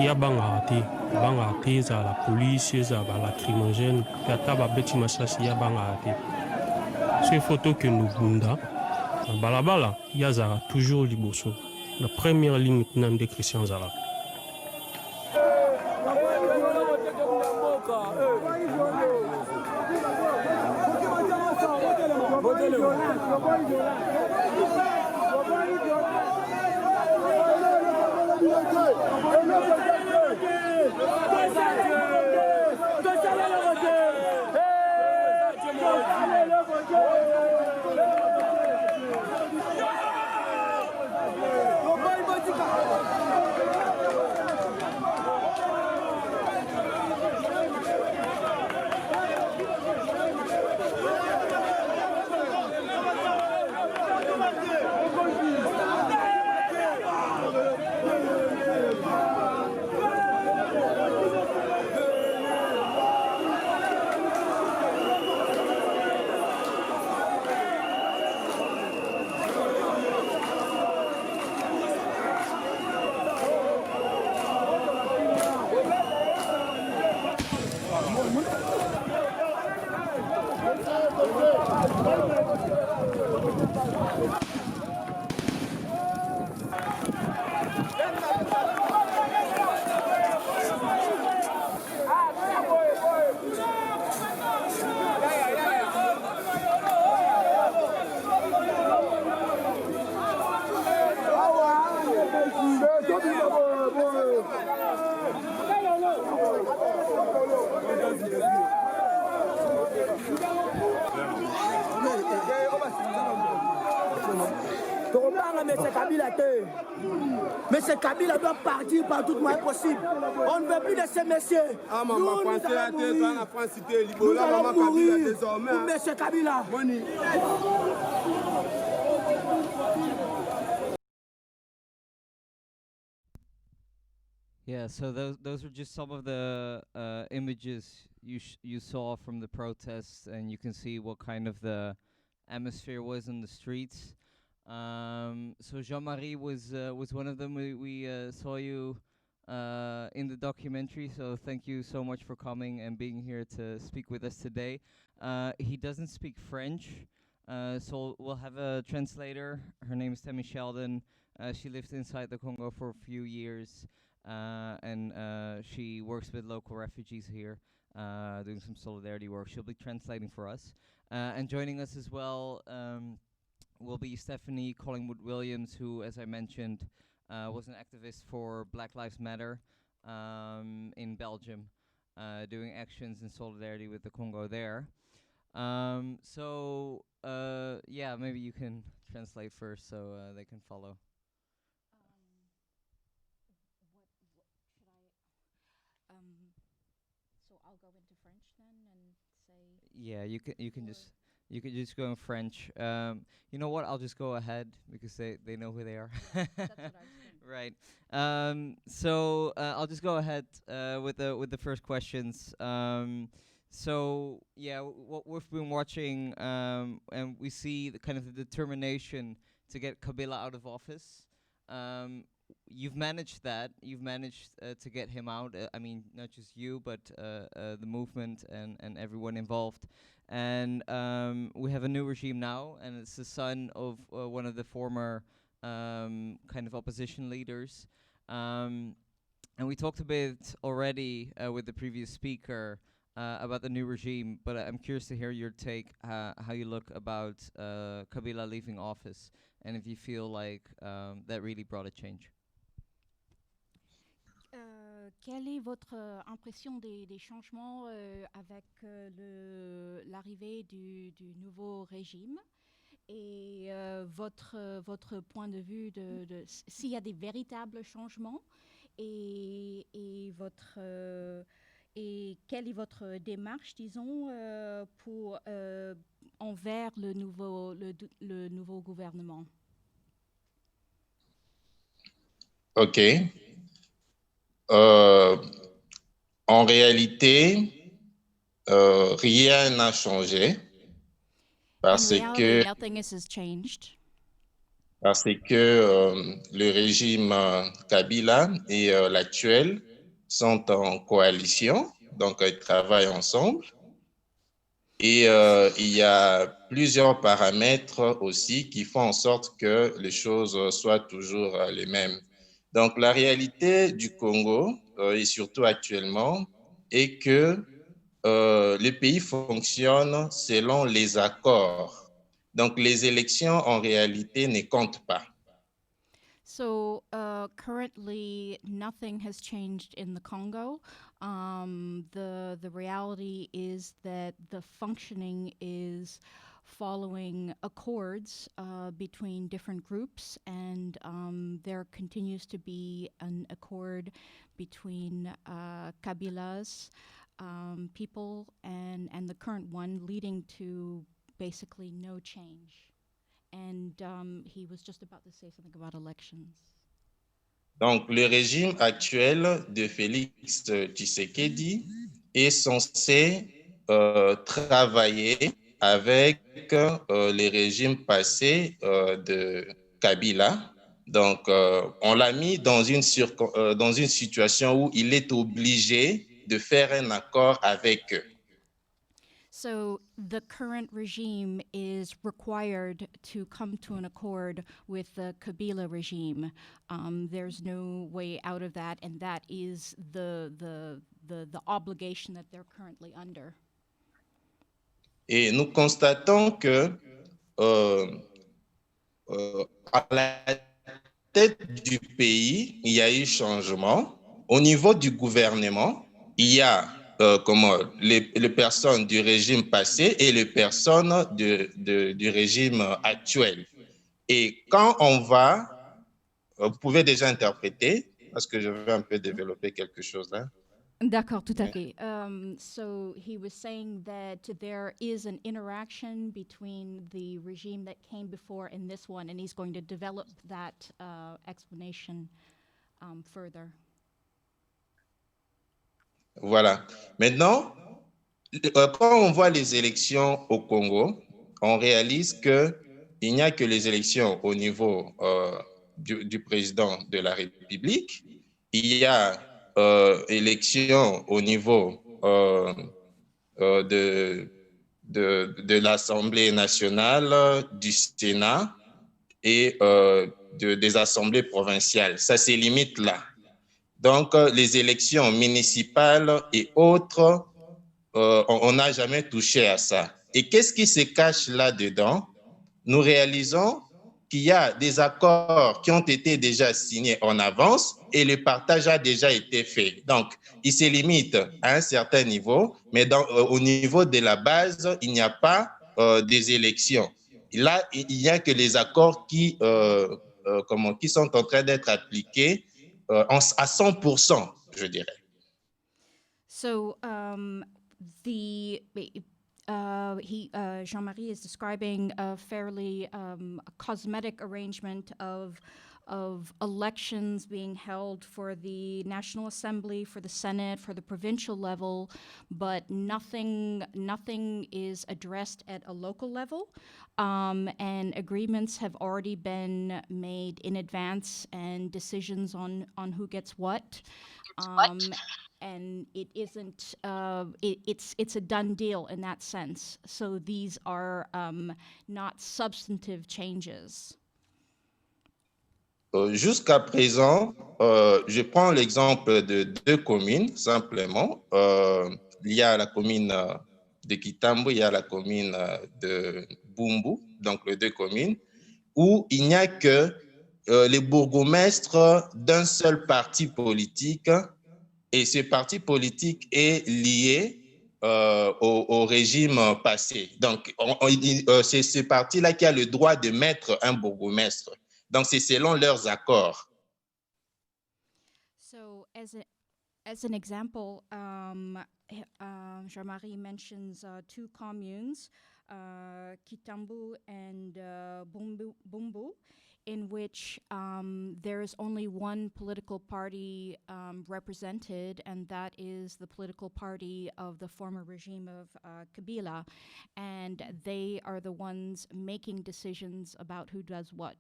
ya bangaka te ezala la police ezala balacrymogène mpe ata babeti masasi ya bangaka te so ifo tokende bunda na balabala ye azalaka toujours liboso na première ligne kuna nde Christian azalaka. Monsieur Kabila doit partir par tout moyen possible. On ne veut plus de ces messieurs. Nous allons mourir pour Monsieur Kabila. Yeah, so those are just some of the images you saw from the protests, and you can see what kind of the atmosphere was in the streets. So Jean-Marie was one of them. We saw you in the documentary, so thank you so much for coming and being here to speak with us today. He doesn't speak French, so we'll have a translator. Her name is Tammy Sheldon. She lived inside the Congo for a few years, and she works with local refugees here, doing some solidarity work. She'll be translating for us. And joining us as well will be Stephanie Collingwood Williams, who, as I mentioned, was an activist for Black Lives Matter in Belgium, doing actions in solidarity with the Congo there. So yeah, maybe you can translate first so they can follow. So I'll go into French then and say. Yeah, you can just go in French. You know what? I'll just go ahead because they know who they are. Yeah, that's what I was thinking. Right. So I'll just go ahead with the first questions. So yeah, what we've been watching, and we see the kind of the determination to get Kabila out of office. You've managed that. You've managed to get him out. I mean, not just you, but the movement and everyone involved. And we have a new regime now, and it's the son of one of the former kind of opposition leaders. And we talked a bit already with the previous speaker about the new regime, but I'm curious to hear your take, how you look about Kabila leaving office, and if you feel like that really brought a change. Quelle est votre impression des changements avec l'arrivée du nouveau régime et votre point de vue de s'il y a des véritables changements et quelle est votre démarche, disons, pour envers le nouveau gouvernement? Ok. En réalité, rien n'a changé. parce reality, que, nothing has changed. parce que le régime Kabila et l'actuel sont en coalition, donc ils travaillent ensemble. Et il y a plusieurs paramètres aussi qui font en sorte que les choses soient toujours les mêmes. Donc la réalité du Congo, et surtout actuellement, est que le pays fonctionne selon les accords. Donc les élections en réalité ne comptent pas. So currently, nothing has changed in the Congo. The reality is that the functioning is following accords between different groups, and there continues to be an accord between Kabila's people and the current one, leading to basically no change. And he was just about to say something about elections. Donc, le régime actuel de Félix Tshisekedi est censé travailler avec les régimes passés de Kabila. Donc, on l'a mis dans une situation où il est obligé de faire un accord avec eux. So the current regime is required to come to an accord with the Kabila regime. There's no way out of that, and that is the obligation that they're currently under. Et nous constatons que à la tête du pays, il y a eu changement. Au niveau du gouvernement, il y a les personnes du régime passé et les personnes du régime actuel. Et quand on va, vous pouvez déjà interpréter, parce que je vais un peu développer quelque chose là. D'accord, tout à fait. So he was saying that there is an interaction between the regime that came before and this one, and he's going to develop that explanation further. Voilà. Maintenant, quand on voit les élections au Congo, on réalise qu'il n'y a que les élections au niveau du président de la République. Il y a élections au niveau de l'Assemblée nationale, du Sénat et des assemblées provinciales. Ça se limite là. Donc, les élections municipales et autres, on n'a jamais touché à ça. Et qu'est-ce qui se cache là-dedans? Nous réalisons qu'il y a des accords qui ont été déjà signés en avance et le partage a déjà été fait. Donc, il se limite à un certain niveau, mais au niveau de la base, il n'y a pas des élections. Là, il n'y a que les accords qui sont en train d'être appliqués à 100%, je dirais. So Jean-Marie is describing a fairly cosmetic arrangement of elections being held for the National Assembly, for the Senate, for the provincial level, but nothing is addressed at a local level. And agreements have already been made in advance, and decisions on who gets what. And it isn't, it's a done deal in that sense. So these are not substantive changes. Jusqu'à présent, je prends l'exemple de deux communes, simplement. Il y a la commune de Kitambo, il y a la commune de Bumbu, donc les deux communes, où il n'y a que les bourgmestres d'un seul parti politique, et ce parti politique est lié au régime passé. Donc, c'est ce parti-là qui a le droit de mettre un bourgmestre. Donc, c'est selon leurs accords. So, as an example, Jean-Marie mentions two communes, Kitambu and Bumbu. in which there is only one political party represented, and that is the political party of the former regime of Kabila, and they are the ones making decisions about who does what.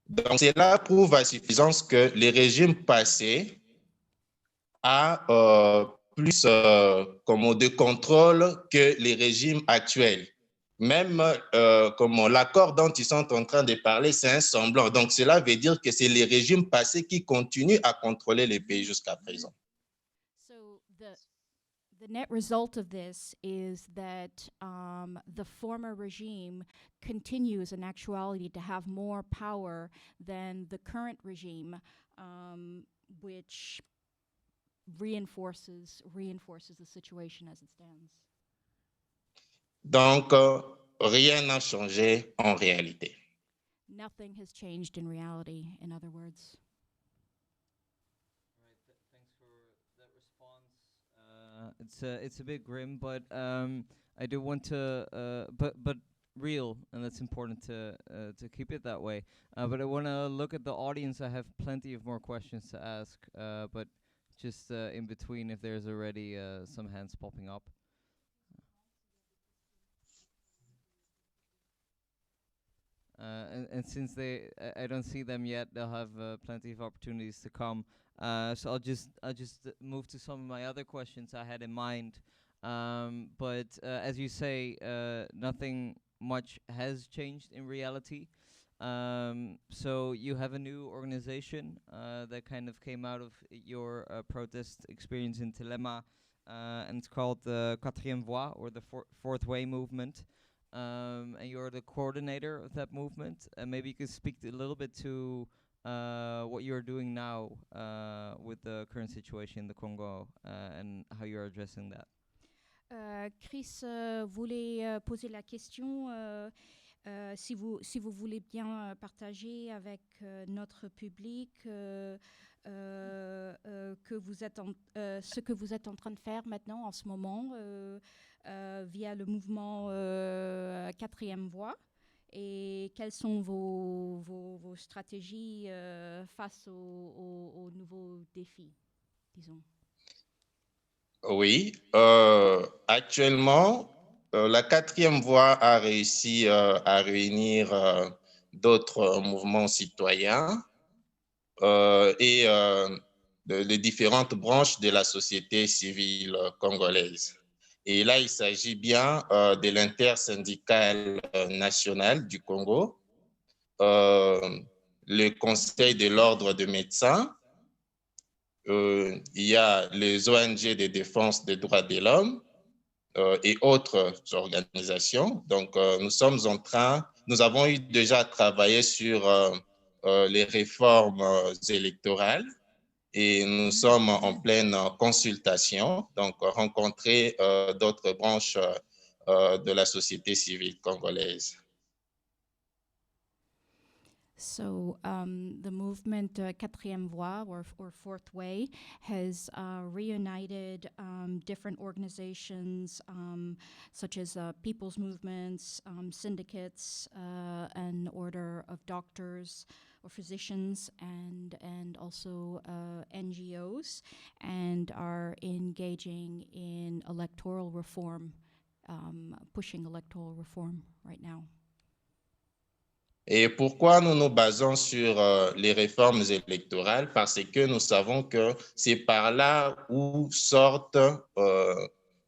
Donc, cela prouve à suffisance que les régimes passés a plus de contrôle que les régimes actuels. Même l'accord dont ils sont en train de parler, c'est un semblant. Donc, cela veut dire que c'est les régimes passés qui continuent à contrôler les pays jusqu'à présent. So the net result of this is that the former regime continues in actuality to have more power than the current regime, which reinforces the situation as it stands. Donc, rien n'a changé en réalité. Nothing has changed in reality, in other words. Thanks for that response. It's a bit grim, but I do want to, but real, and that's important to keep it that way. But I want to look at the audience. I have plenty of more questions to ask, but just in between, if there's already some hands popping up. And since I don't see them yet, they'll have plenty of opportunities to come. So I'll just move to some of my other questions I had in mind. But as you say, nothing much has changed in reality. So you have a new organization that kind of came out of your protest experience in Telema, and it's called the Quatrième Voie, or the Fourth Way movement. And you're the coordinator of that movement. Maybe you could speak a little bit to what you're doing now with the current situation in the Congo and how you're addressing that. Chris voulait poser la question si vous voulez bien partager avec notre public que vous êtes ce que vous êtes en train de faire maintenant en ce moment via le mouvement Quatrième Voie, et quelles sont vos stratégies face aux nouveaux défis, disons. Oui, actuellement, la Quatrième Voie a réussi à réunir d'autres mouvements citoyens et de différentes branches de la société civile congolaise. Et là, il s'agit bien de l'intersyndicale nationale du Congo, le Conseil de l'ordre des médecins, il y a les ONG de défense des droits de l'homme et autres organisations. Donc, nous avons eu déjà travaillé sur les réformes électorales et nous sommes en pleine consultation, donc rencontrer d'autres branches de la société civile congolaise. So the movement Quatrième Voie, or Fourth Way, has reunited different organizations such as people's movements, syndicates, an order of doctors or physicians, and also NGOs, and are engaging in electoral reform, pushing electoral reform right now. Et pourquoi nous nous basons sur les réformes électorales? Parce que nous savons que c'est par là où sortent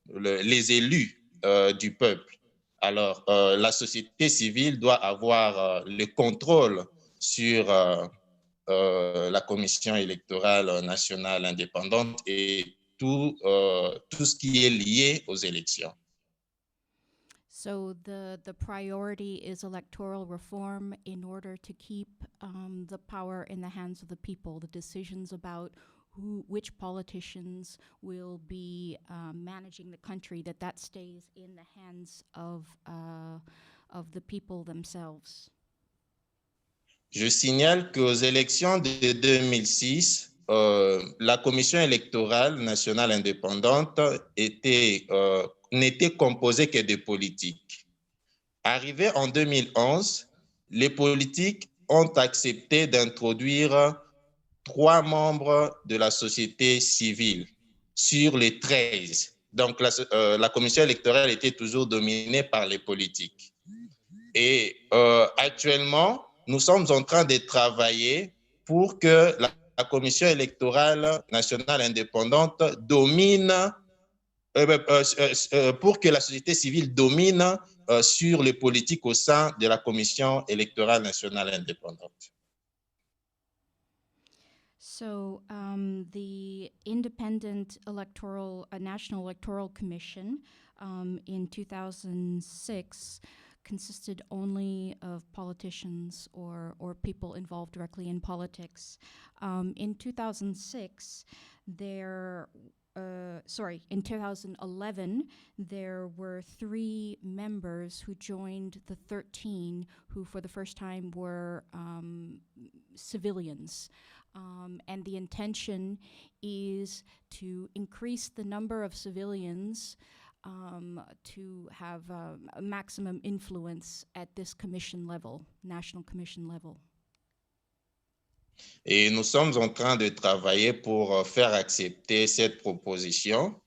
les élus du peuple. Alors, la société civile doit avoir le contrôle sur la commission électorale nationale indépendante et tout ce qui est lié aux élections. So the priority is electoral reform in order to keep the power in the hands of the people. The decisions about which politicians will be managing the country, that stays in the hands of the people themselves. Je signale qu'aux élections de 2006, la commission électorale nationale indépendante n'était composée que de politiques. Arrivé en 2011, les politiques ont accepté d'introduire 3 membres de la société civile sur les 13. Donc, la commission électorale était toujours dominée par les politiques. Et actuellement, nous sommes en train de travailler pour que la commission électorale nationale indépendante domine, pour que la société civile domine sur les politiques au sein de la commission électorale nationale indépendante. So the Independent National Electoral Commission in 2006 consisted only of politicians or people involved directly in politics. In 2006, in 2011, there were 3 members who joined the 13 who for the first time were civilians. And the intention is to increase the number of civilians to have a maximum influence at this commission level, national commission level. Et nous sommes en train de travailler pour faire accepter cette proposition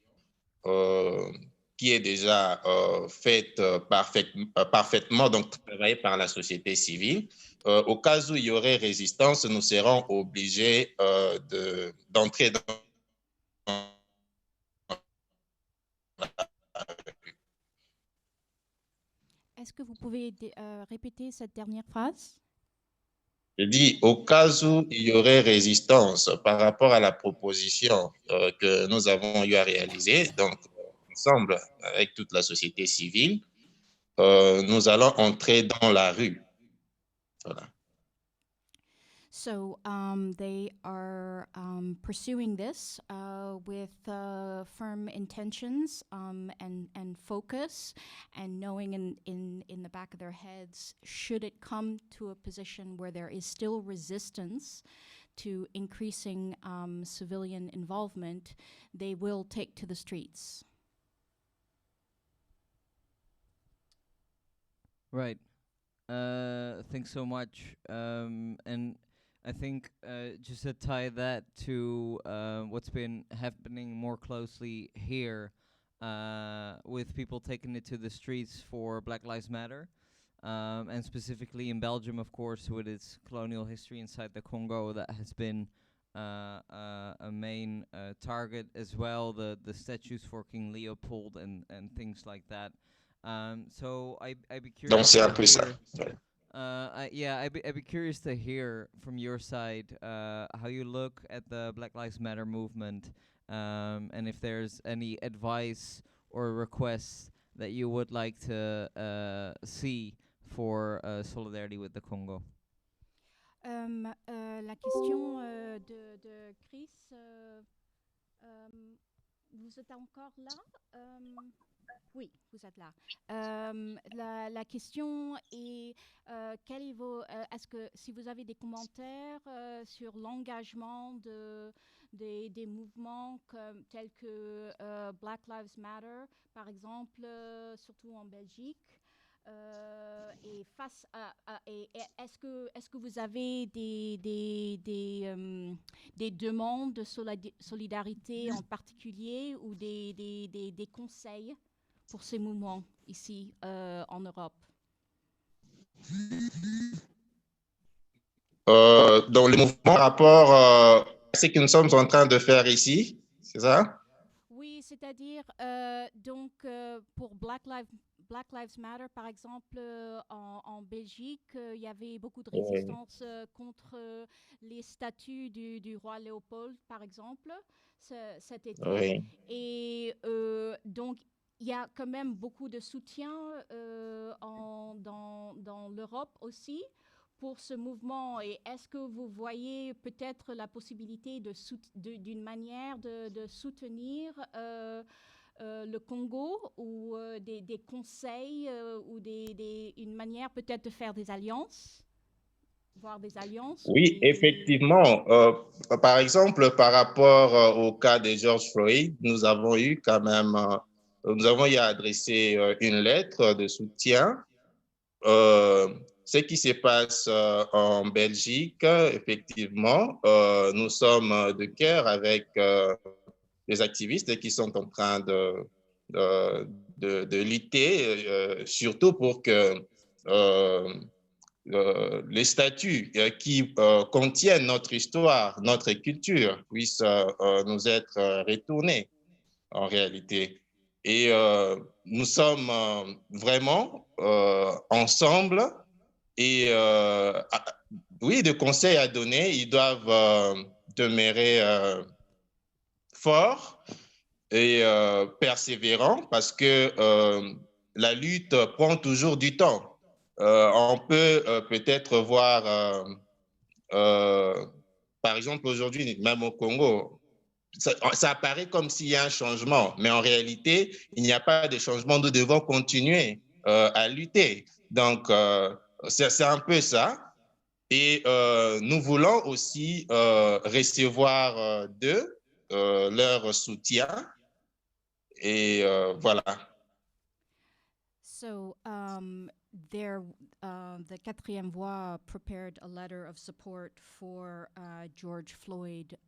qui est déjà faite parfaitement, donc travaillée par la société civile. Au cas où il y aurait résistance, nous serons obligés d'entrer dans Est-ce que vous pouvez répéter cette dernière phrase? Je dis, au cas où il y aurait résistance par rapport à la proposition que nous avons eu à réaliser, donc ensemble avec toute la société civile, nous allons entrer dans la rue. Voilà. So they are pursuing this with firm intentions and focus, and knowing in the back of their heads, should it come to a position where there is still resistance to increasing civilian involvement, they will take to the streets. Right. Thanks so much. And I think just to tie that to what's been happening more closely here with people taking it to the streets for Black Lives Matter, and specifically in Belgium, of course, with its colonial history inside the Congo, that has been a main target as well, the statues for King Leopold and things like that. So I'd be curious. Donc c'est un peu ça. I'd be curious to hear from your side how you look at the Black Lives Matter movement, and if there's any advice or requests that you would like to see for solidarity with the Congo. La question de Chris, vous êtes encore là? Oui, vous êtes là. La question est, quel est est-ce que si vous avez des commentaires sur l'engagement des mouvements tels que Black Lives Matter, par exemple, surtout en Belgique, et face est-ce que vous avez des demandes de solidarité en particulier ou des conseils pour ces mouvements ici en Europe? Dans le mouvement par rapport à ce que nous sommes en train de faire ici, c'est ça? Oui, c'est-à-dire donc pour Black Lives Matter, par exemple, en Belgique, il y avait beaucoup de résistance contre les statues du roi Léopold, par exemple, cet été. Oui. Et donc, il y a quand même beaucoup de soutien dans l'Europe aussi pour ce mouvement. Et est-ce que vous voyez peut-être la possibilité d'une manière de soutenir le Congo ou des conseils ou une manière peut-être de faire des alliances, voire des alliances? Oui, effectivement. Par exemple, par rapport au cas de George Floyd, nous avons eu quand même, nous avons eu à adresser une lettre de soutien ce qui se passe en Belgique, effectivement, nous sommes de cœur avec les activistes qui sont en train de lutter, surtout pour que les statuts qui contiennent notre histoire, notre culture, puissent nous être retournés en réalité. Et nous sommes vraiment ensemble et oui, de conseils à donner, ils doivent demeurer forts et persévérants parce que la lutte prend toujours du temps. On peut peut-être voir, par exemple, aujourd'hui, même au Congo, ça apparaît comme s'il y a un changement, mais en réalité, il n'y a pas de changement. Nous devons continuer à lutter. Donc, c'est un peu ça. Et nous voulons aussi recevoir d'eux leur soutien. Et voilà. So the Quatrième Voix prepared a letter of support for George Floyd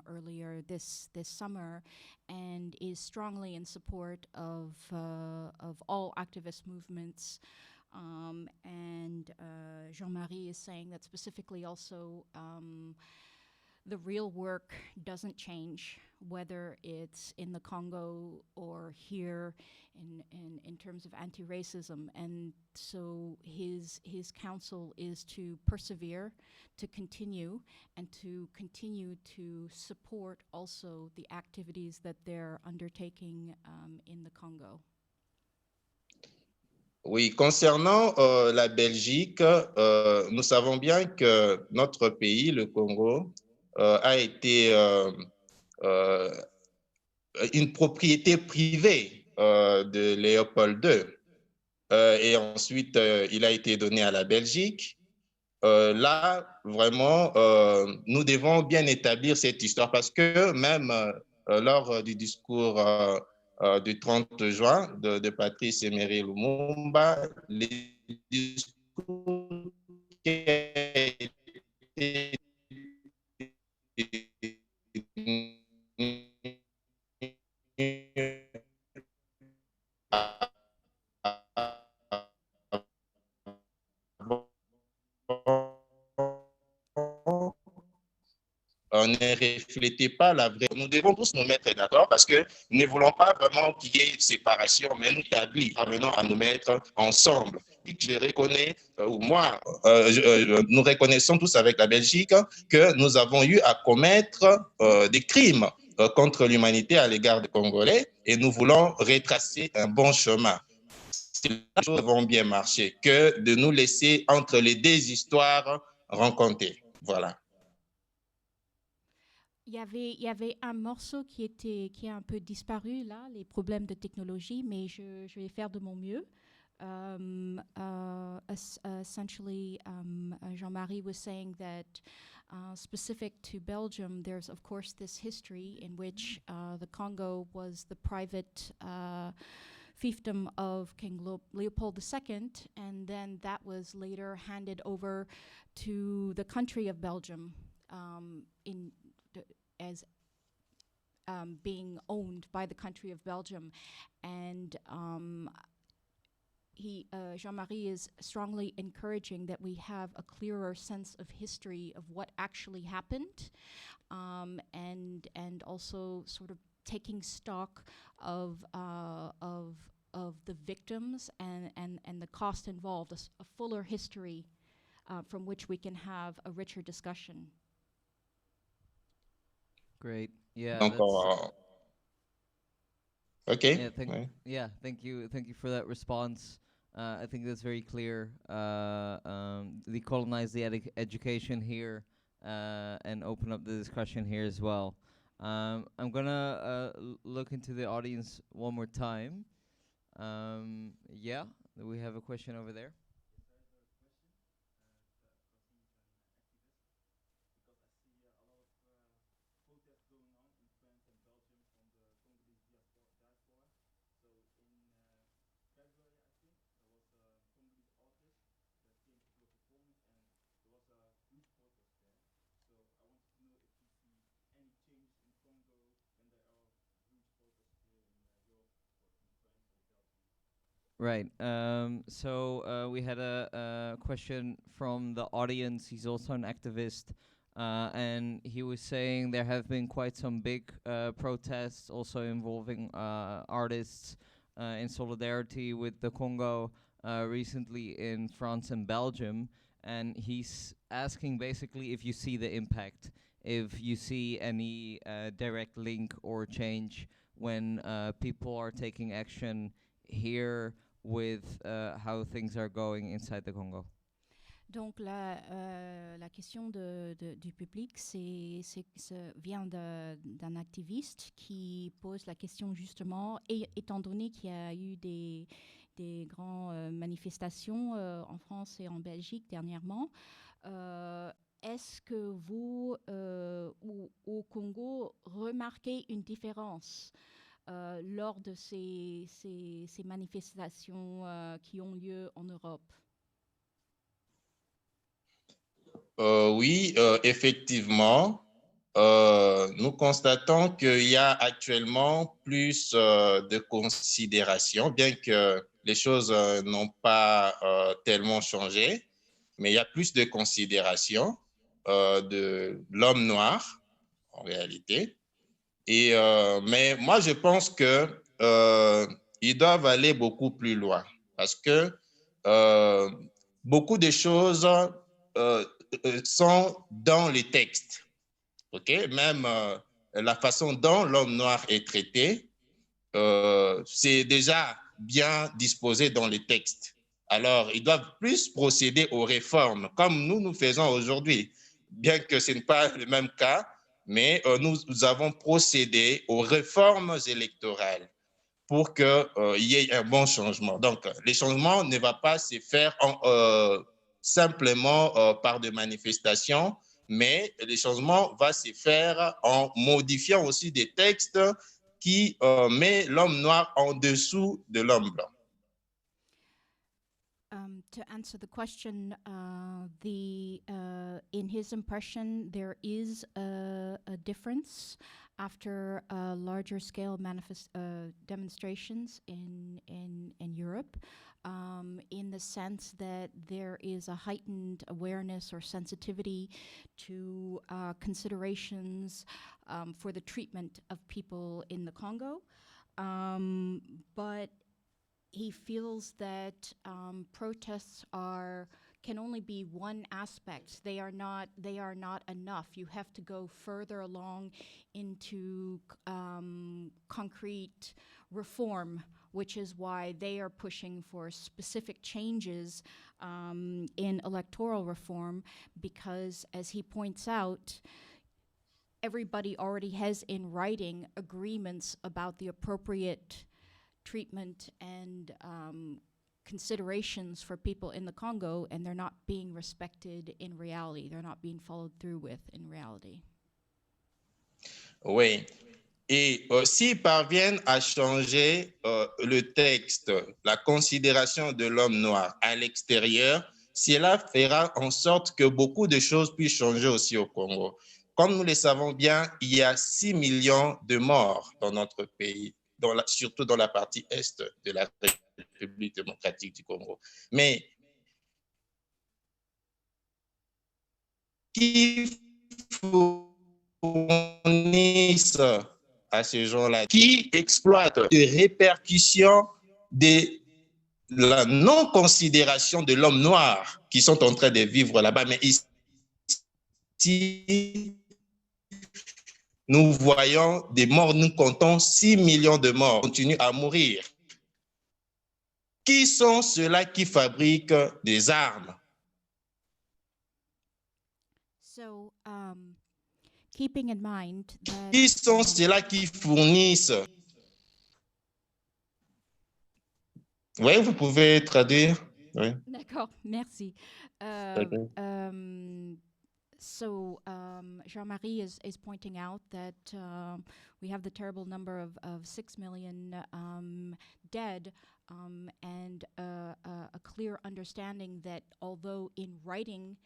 earlier this summer, and is strongly in support of all activist movements. And Jean-Marie is saying that specifically also the real work doesn't change, whether it's in the Congo or here in terms of anti-racism. And so his counsel is to persevere, to continue, and to continue to support also the activities that they're undertaking in the Congo. Oui, concernant la Belgique, nous savons bien que notre pays, le Congo, a été une propriété privée de Léopold II. Et ensuite, il a été donné à la Belgique. Là, vraiment, nous devons bien établir cette histoire parce que même lors du discours du 30 juin de Patrice Lumumba, les discours qui ont été ne reflétait pas la vraie. Nous devons tous nous mettre d'accord parce que nous ne voulons pas vraiment qu'il y ait une séparation, mais nous établir, parvenons à nous mettre ensemble. Et je reconnais, nous reconnaissons tous avec la Belgique que nous avons eu à commettre des crimes contre l'humanité à l'égard des Congolais et nous voulons retracer un bon chemin. Les choses vont bien marcher que de nous laisser entre les deux histoires rencontrer. Voilà. Il y avait un morceau qui a un peu disparu là, les problèmes de technologie, mais je vais faire de mon mieux. Essentially, Jean-Marie was saying that specific to Belgium, there's of course this history in which the Congo was the private fiefdom of King Leopold II, and then that was later handed over to the country of Belgium as being owned by the country of Belgium. And Jean-Marie is strongly encouraging that we have a clearer sense of history of what actually happened, and also sort of taking stock of the victims and the cost involved, a fuller history from which we can have a richer discussion. Great. Yeah. Donc, okay. Yeah, thank you for that response. I think that's very clear. Decolonize the education here and open up the discussion here as well. I'm gonna look into the audience one more time. Yeah, we have a question over there. Right. So we had a question from the audience. He's also an activist, and he was saying there have been quite some big protests, also involving artists in solidarity with the Congo recently in France and Belgium. And he's asking basically if you see the impact, if you see any direct link or change when people are taking action here with how things are going inside the Congo. Donc la question du public vient d'un activiste qui pose la question justement, et étant donné qu'il y a eu des grandes manifestations en France et en Belgique dernièrement, est-ce que vous, au Congo, remarquez une différence lors de ces manifestations qui ont lieu en Europe? Oui, effectivement, nous constatons qu'il y a actuellement plus de considération, bien que les choses n'ont pas tellement changé, mais il y a plus de considération de l'homme noir, en réalité. Mais moi, je pense qu'ils doivent aller beaucoup plus loin, parce que beaucoup de choses sont dans les textes. Okay? Même la façon dont l'homme noir est traité, c'est déjà bien disposé dans les textes. Alors, ils doivent plus procéder aux réformes, comme nous faisons aujourd'hui. Bien que ce n'est pas le même cas, mais nous avons procédé aux réformes électorales pour qu'il y ait un bon changement. Donc, les changements ne vont pas se faire simplement par des manifestations, mais les changements vont se faire en modifiant aussi des textes qui mettent l'homme noir en dessous de l'homme blanc. To answer the question, in his impression, there is a difference after larger scale demonstrations in Europe, in the sense that there is a heightened awareness or sensitivity to considerations for the treatment of people in the Congo. But he feels that protests can only be one aspect. They are not enough. You have to go further along into concrete reform, which is why they are pushing for specific changes in electoral reform, because, as he points out, everybody already has in writing agreements about the appropriate treatment and considerations for people in the Congo, and they're not being respected in reality. They're not being followed through with in reality. Oui. Et s'ils parviennent à changer le texte, la considération de l'homme noir à l'extérieur, cela fera en sorte que beaucoup de choses puissent changer aussi au Congo. Comme nous le savons bien, il y a 6 millions de morts dans notre pays, surtout dans la partie est de la République démocratique du Congo. Mais qui fournissent à ces gens-là, qui exploitent les répercussions de la non-considération de l'homme noir qui sont en train de vivre là-bas. Mais ici, nous voyons des morts, nous comptons 6 millions de morts, continuent à mourir. Qui sont ceux-là qui fabriquent des armes? So, keeping in mind that, qui sont ceux-là qui fournissent? Oui, vous pouvez traduire. Oui. D'accord, merci. So Jean-Marie is pointing out that we have the terrible number of 6 million dead, and a clear understanding that although in writing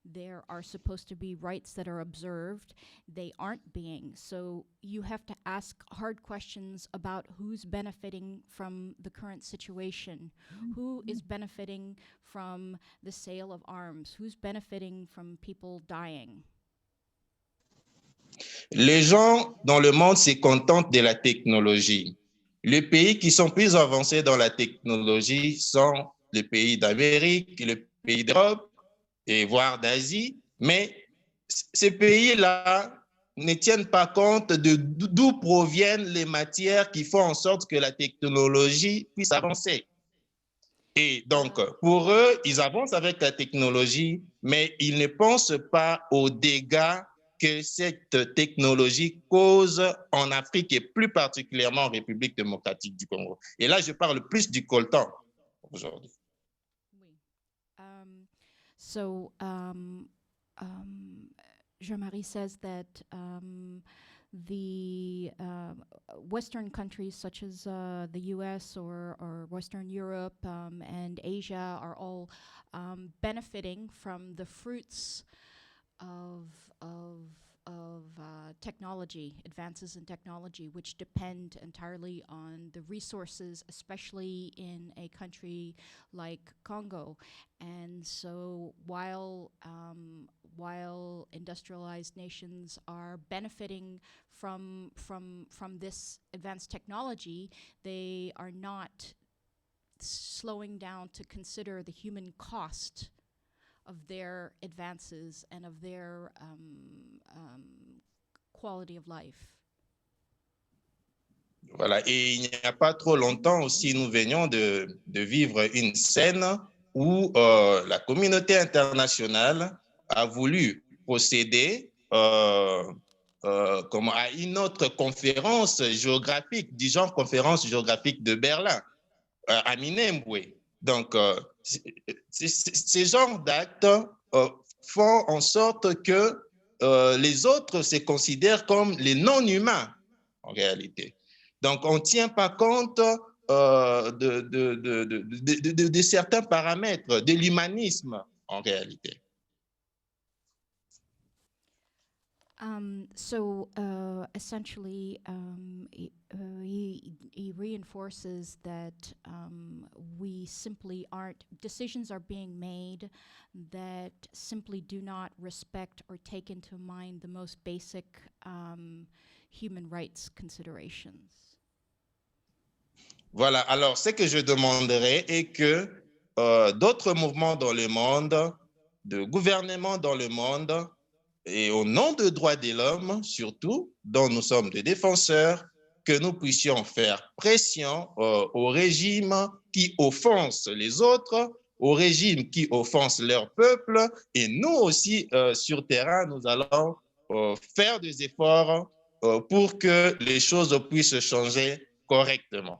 there are supposed to be rights that are observed. They aren't being. So you have to ask hard questions about who's benefiting from the current situation, who is benefiting from the sale of arms, who's benefiting from people dying. Les gens dans le monde se contentent de la technologie. Les pays qui sont plus avancés dans la technologie sont les pays d'Amérique, les pays d'Europe et voire d'Asie, mais ces pays-là ne tiennent pas compte de d'où proviennent les matières qui font en sorte que la technologie puisse avancer. Et donc, pour eux, ils avancent avec la technologie, mais ils ne pensent pas aux dégâts que cette technologie cause en Afrique et plus particulièrement en République démocratique du Congo. Et là, je parle plus du coltan aujourd'hui. Jean-Marie says that the Western countries such as the US or Western Europe and Asia are all benefiting from the fruits of technology, advances in technology, which depend entirely on the resources, especially in a country like Congo. And so while industrialized nations are benefiting from this advanced technology, they are not slowing down to consider the human cost of their advances and of their quality of life. Voilà, et il n'y a pas trop longtemps aussi, nous venions de vivre une scène où la communauté internationale a voulu procéder à une autre conférence géographique, du genre conférence géographique de Berlin, à Minembwe. Donc, ces genres d'actes font en sorte que les autres se considèrent comme les non-humains, en réalité. Donc, on ne tient pas compte de certains paramètres, de l'humanisme, en réalité. Essentially, he reinforces that we simply aren't, decisions are being made that simply do not respect or take into mind the most basic human rights considerations. Voilà, alors ce que je demanderais est que d'autres mouvements dans le monde, de gouvernements dans le monde, et au nom des droits de l'homme, surtout, dont nous sommes des défenseurs, que nous puissions faire pression au régime qui offense les autres, au régime qui offense leur peuple, et nous aussi, sur terrain, nous allons faire des efforts pour que les choses puissent changer correctement.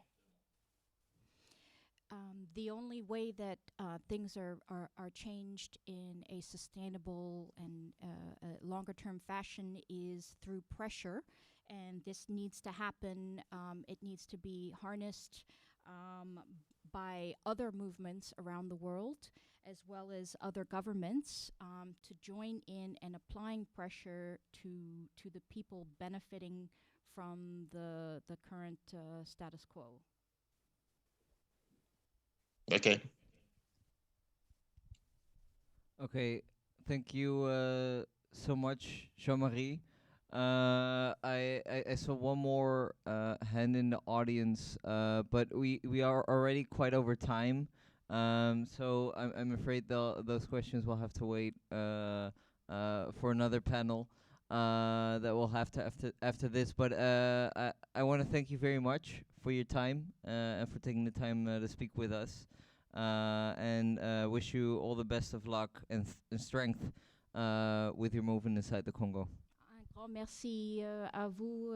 The only way that things are changed in a sustainable and longer-term fashion is through pressure, and this needs to happen. It needs to be harnessed by other movements around the world, as well as other governments, to join in and applying pressure to the people benefiting from the current status quo. Okay. Okay, thank you so much, Jean-Marie. I saw one more hand in the audience, but we are already quite over time. So I'm afraid those questions will have to wait for another panel that we'll have to after this. But I want to thank you very much for your time and for taking the time to speak with us. And wish you all the best of luck and strength with your movement inside the Congo. Un grand merci à vous,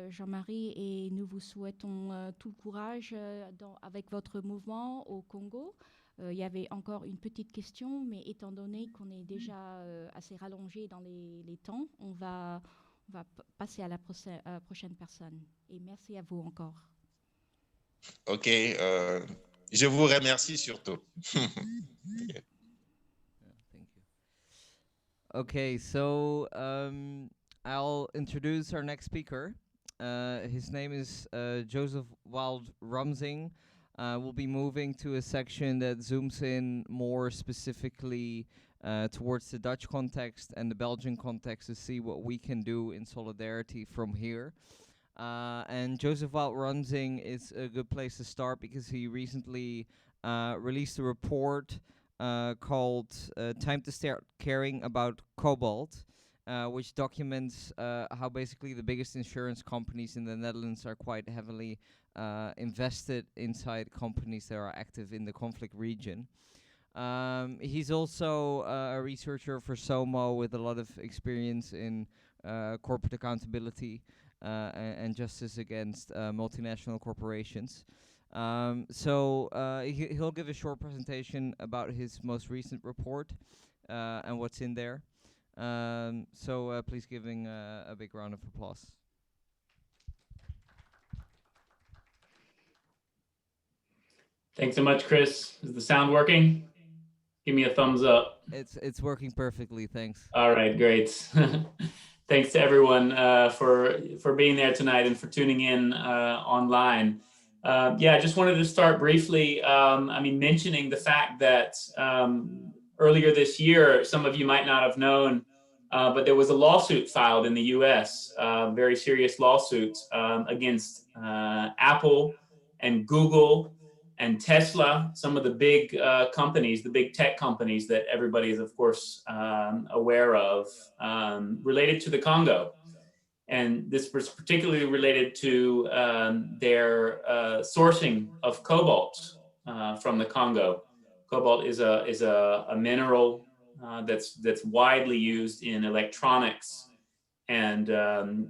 Jean-Marie, et nous vous souhaitons tout le courage avec votre mouvement au Congo. Il y avait encore une petite question, mais étant donné qu'on est déjà assez rallongé dans les temps, on va passer à la prochaine personne. Et merci à vous encore. OK. Je vous remercie surtout. Yeah, thank you. Okay, so I'll introduce our next speaker. His name is Joseph Wild Rumsing. We'll be moving to a section that zooms in more specifically towards the Dutch context and the Belgian context to see what we can do in solidarity from here. And Joseph Wild Rumsing is a good place to start because he recently released a report called Time to Start Caring About Cobalt, which documents how basically the biggest insurance companies in the Netherlands are quite heavily invested inside companies that are active in the conflict region. He's also a researcher for SOMO with a lot of experience in corporate accountability and justice against multinational corporations. He'll give a short presentation about his most recent report and what's in there. Please giving a big round of applause. Thanks so much, Chris. Is the sound working? Give me a thumbs up. It's working perfectly, thanks. All right, great. Thanks to everyone for being there tonight and for tuning in online. I just wanted to start briefly, mentioning the fact that earlier this year, some of you might not have known, but there was a lawsuit filed in the US, very serious lawsuit against Apple and Google and Tesla, some of the big companies, the big tech companies that everybody is, of course, aware of, related to the Congo. And this was particularly related to their sourcing of cobalt from the Congo. Cobalt is a mineral that's widely used in electronics and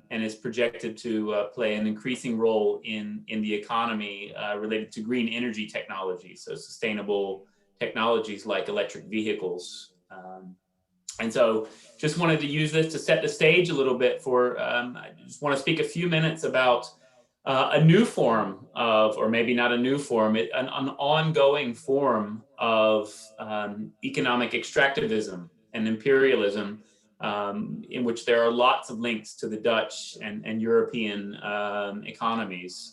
is projected to play an increasing role in the economy related to green energy technology, so sustainable technologies like electric vehicles. And so just wanted to use this to set the stage a little bit for, I just want to speak a few minutes about a new form of, or maybe not a new form, an ongoing form of economic extractivism and imperialism, in which there are lots of links to the Dutch and European economies.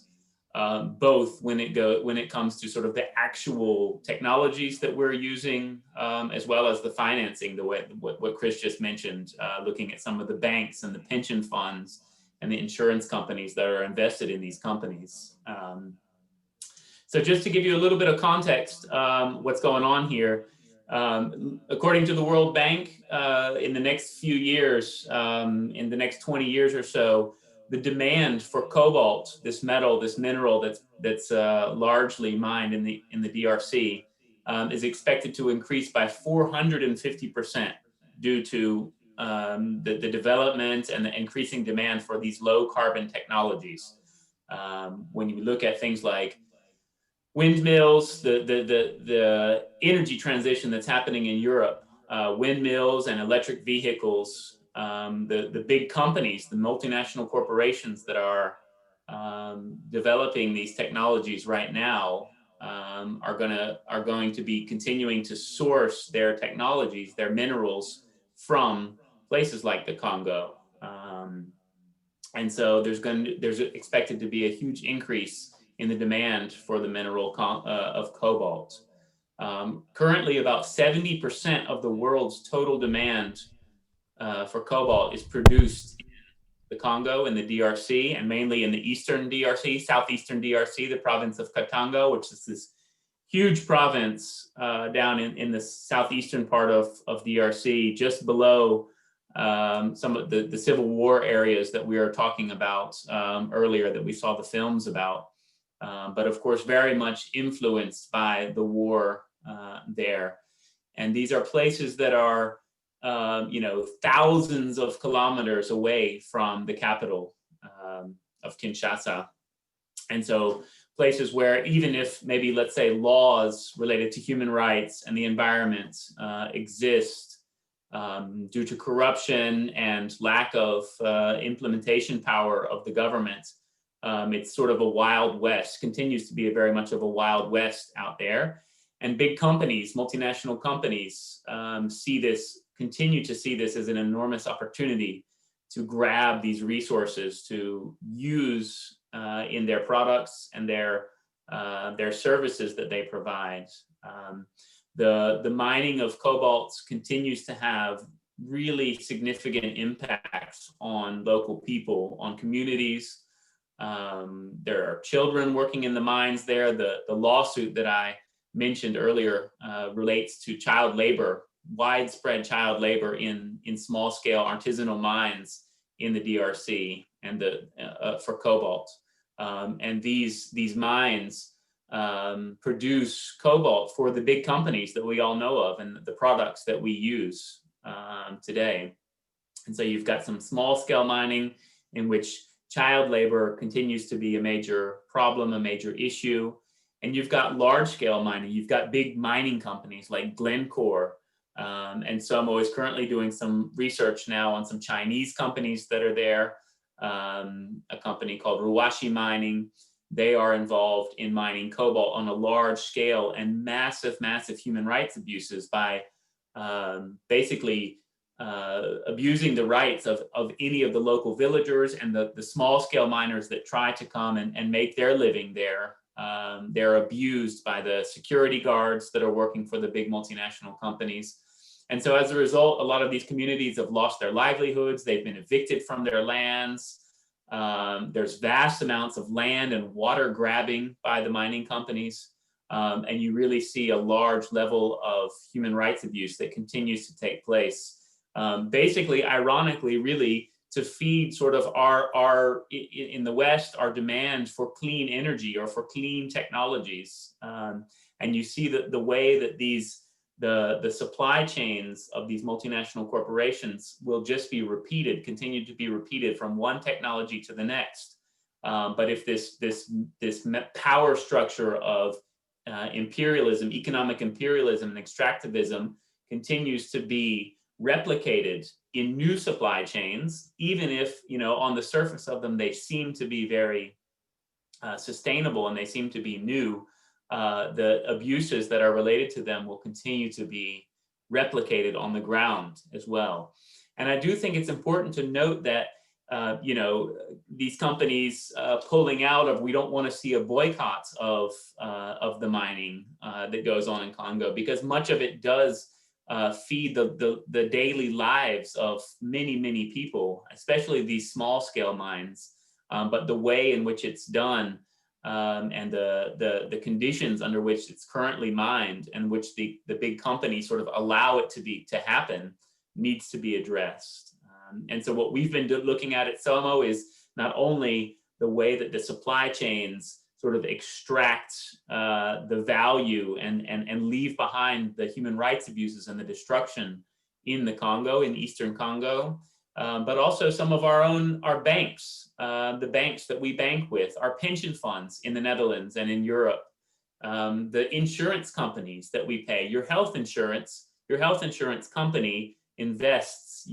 Both when it comes to sort of the actual technologies that we're using, as well as the financing, what Chris just mentioned, looking at some of the banks and the pension funds and the insurance companies that are invested in these companies. So just to give you a little bit of context, what's going on here, according to the World Bank, in the next few years, in the next 20 years or so, the demand for cobalt, this metal, this mineral that's largely mined in the DRC, is expected to increase by 450% due to the development and the increasing demand for these low carbon technologies. When you look at things like windmills, the energy transition that's happening in Europe, windmills and electric vehicles, the big companies, the multinational corporations that are developing these technologies right now are going to be continuing to source their technologies, their minerals from places like the Congo. And so there's expected to be a huge increase in the demand for the mineral of cobalt. Currently, about 70% of the world's total demand for cobalt is produced in the Congo and the DRC, and mainly in the eastern DRC, southeastern DRC, the province of Katanga, which is this huge province down in the southeastern part of DRC, just below some of the civil war areas that we were talking about earlier, that we saw the films about, but of course very much influenced by the war there. And these are places that are thousands of kilometers away from the capital of Kinshasa. And so places where even if maybe, let's say, laws related to human rights and the environment exist, due to corruption and lack of implementation power of the government, it's sort of a Wild West, continues to be very much of a Wild West out there. And big companies, multinational companies, see this continue to see this as an enormous opportunity to grab these resources to use in their products and their services that they provide. The mining of cobalt continues to have really significant impacts on local people, on communities. There are children working in the mines there. The lawsuit that I mentioned earlier relates to child labor, widespread child labor in small-scale artisanal mines in the DRC and for cobalt. And these mines produce cobalt for the big companies that we all know of and the products that we use today. And so you've got some small-scale mining in which child labor continues to be a major problem, a major issue. And you've got large-scale mining. You've got big mining companies like Glencore. And SOMO is currently doing some research now on some Chinese companies that are there. A company called Ruwashi Mining. They are involved in mining cobalt on a large scale, and massive human rights abuses by basically abusing the rights of any of the local villagers and the small scale miners that try to come and make their living there. They're abused by the security guards that are working for the big multinational companies. And so as a result, a lot of these communities have lost their livelihoods. They've been evicted from their lands. There's vast amounts of land and water grabbing by the mining companies. And you really see a large level of human rights abuse that continues to take place. Basically, ironically, really to feed sort of in the West, our demand for clean energy or for clean technologies. And you see that the way that the supply chains of these multinational corporations will just be continue to be repeated from one technology to the next. But if this power structure of imperialism, economic imperialism and extractivism continues to be replicated in new supply chains, even if, on the surface of them, they seem to be very sustainable and they seem to be new, the abuses that are related to them will continue to be replicated on the ground as well. And I do think it's important to note that, these companies pulling out of, we don't want to see a boycott of the mining that goes on in Congo, because much of it does feed the daily lives of many people, especially these small scale mines. But the way in which it's done and the conditions under which it's currently mined and which the big companies sort of allow it to happen needs to be addressed. And so what we've been looking at SOMO is not only the way that the supply chains sort of extract the value and leave behind the human rights abuses and the destruction in the Congo, in Eastern Congo, but also some of our banks, the banks that we bank with, our pension funds in the Netherlands and in Europe, the insurance companies that we pay, your health insurance company invests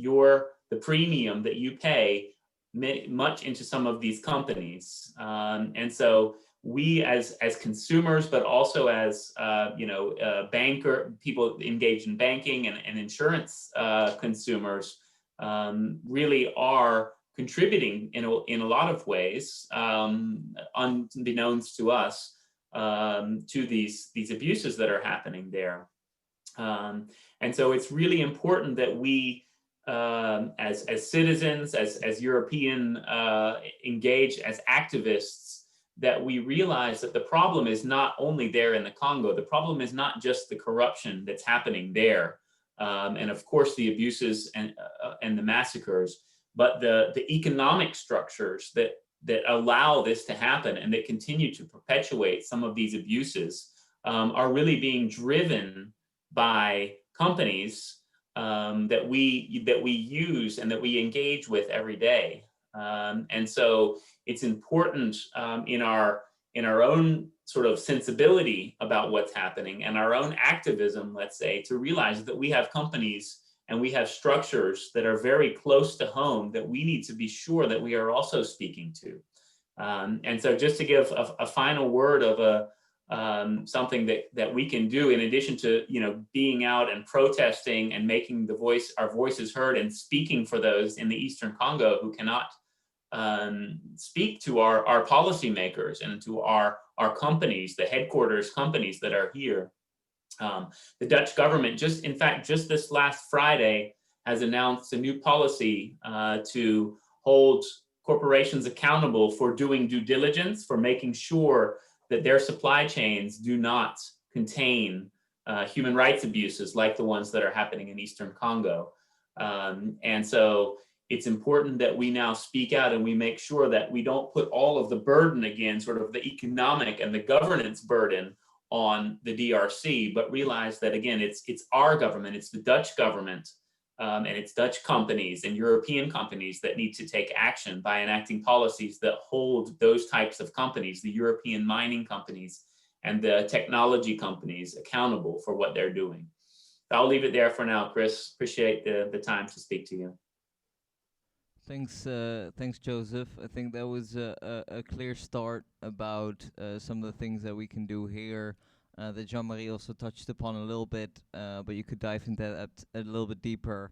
the premium that you pay much into some of these companies. And so we as consumers, but also as people engaged in banking and insurance consumers, really are contributing in a lot of ways, unbeknownst to us, to these abuses that are happening there. And so it's really important that we, as citizens, as European engaged as activists, that we realize that the problem is not only there in the Congo. The problem is not just the corruption that's happening there, and of course the abuses and the massacres, but the economic structures that allow this to happen and that continue to perpetuate some of these abuses are really being driven by companies that we use and that we engage with every day. And so it's important in our own sort of sensibility about what's happening and our own activism, let's say, to realize that we have companies and we have structures that are very close to home that we need to be sure that we are also speaking to. And so just to give a final word of something that we can do in addition to, being out and protesting and making our voices heard and speaking for those in the Eastern Congo who cannot speak to our policymakers and to our companies, the headquarters companies that are here. The Dutch government just this last Friday has announced a new policy to hold corporations accountable for doing due diligence, for making sure that their supply chains do not contain human rights abuses like the ones that are happening in Eastern Congo. And so it's important that we now speak out and we make sure that we don't put all of the burden, again, sort of the economic and the governance burden on the DRC, but realize that, again, it's our government, it's the Dutch government, and it's Dutch companies and European companies that need to take action by enacting policies that hold those types of companies, the European mining companies and the technology companies, accountable for what they're doing. I'll leave it there for now, Chris. Appreciate the time to speak to you. Thanks, Joseph. I think that was a clear start about some of the things that we can do here that Jean-Marie also touched upon a little bit, but you could dive into that a little bit deeper.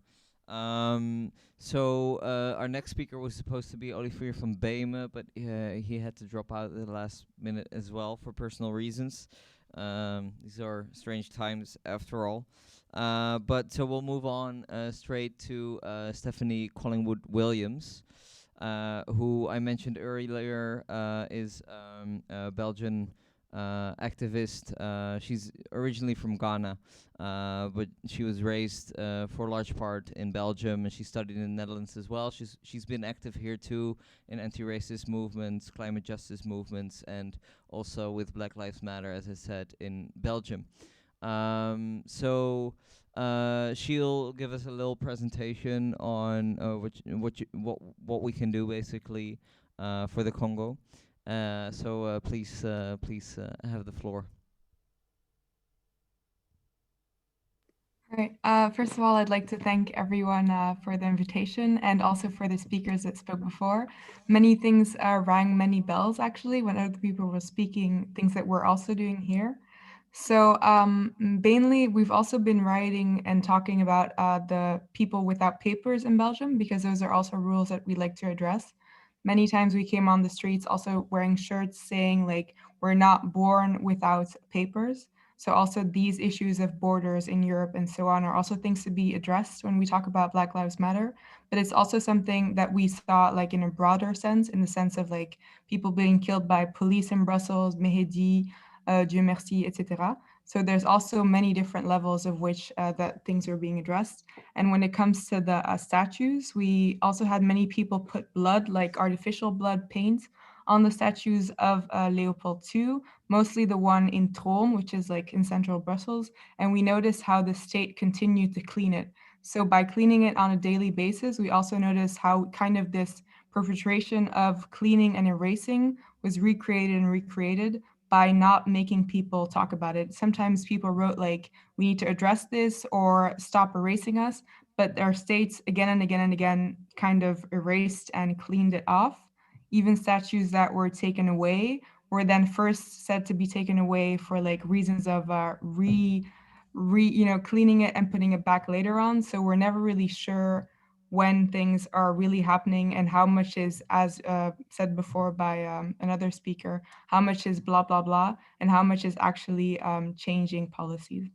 So our next speaker was supposed to be Olivier van Beemen, but he had to drop out at the last minute as well for personal reasons. These are strange times after all. But so we'll move on straight to Stephanie Collingwood Williams, who I mentioned earlier is a Belgian activist. She's originally from Ghana, but she was raised for a large part in Belgium, and she studied in the Netherlands as well. She's been active here too in anti-racist movements, climate justice movements, and also with Black Lives Matter, as I said, in Belgium. So she'll give us a little presentation on what we can do basically for the Congo. So please have the floor. All right. First of all, I'd like to thank everyone for the invitation and also for the speakers that spoke before. Many things rang many bells, actually, when other people were speaking, things that we're also doing here. So mainly, we've also been writing and talking about the people without papers in Belgium, because those are also rules that we like to address. Many times we came on the streets also wearing shirts saying, like, we're not born without papers. So also these issues of borders in Europe and so on are also things to be addressed when we talk about Black Lives Matter. But it's also something that we saw like in a broader sense, in the sense of like people being killed by police in Brussels, Mehdi, Dieu merci, etc. So there's also many different levels of which that things are being addressed. And when it comes to the statues, we also had many people put blood, like artificial blood paint, on the statues of Leopold II, mostly the one in Trôme, which is like in central Brussels. And we noticed how the state continued to clean it. So by cleaning it on a daily basis, we also noticed how kind of this perpetration of cleaning and erasing was recreated by not making people talk about it. Sometimes people wrote like, we need to address this or stop erasing us, but our states again and again and again kind of erased and cleaned it off. Even statues that were taken away were then first said to be taken away for like reasons of cleaning it and putting it back later on. So we're never really sure when things are really happening and how much is, as said before by another speaker, how much is blah, blah, blah, and how much is actually changing policies.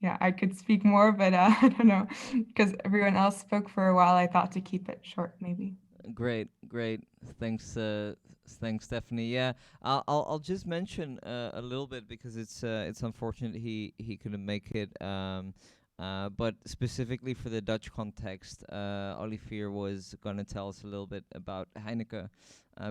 Yeah, I could speak more, but I don't know, because everyone else spoke for a while. I thought to keep it short, maybe. Great. Thanks, Stephanie. Yeah, I'll just mention a little bit because it's unfortunate he couldn't make it. But specifically for the Dutch context, Olivier was going to tell us a little bit about Heineken,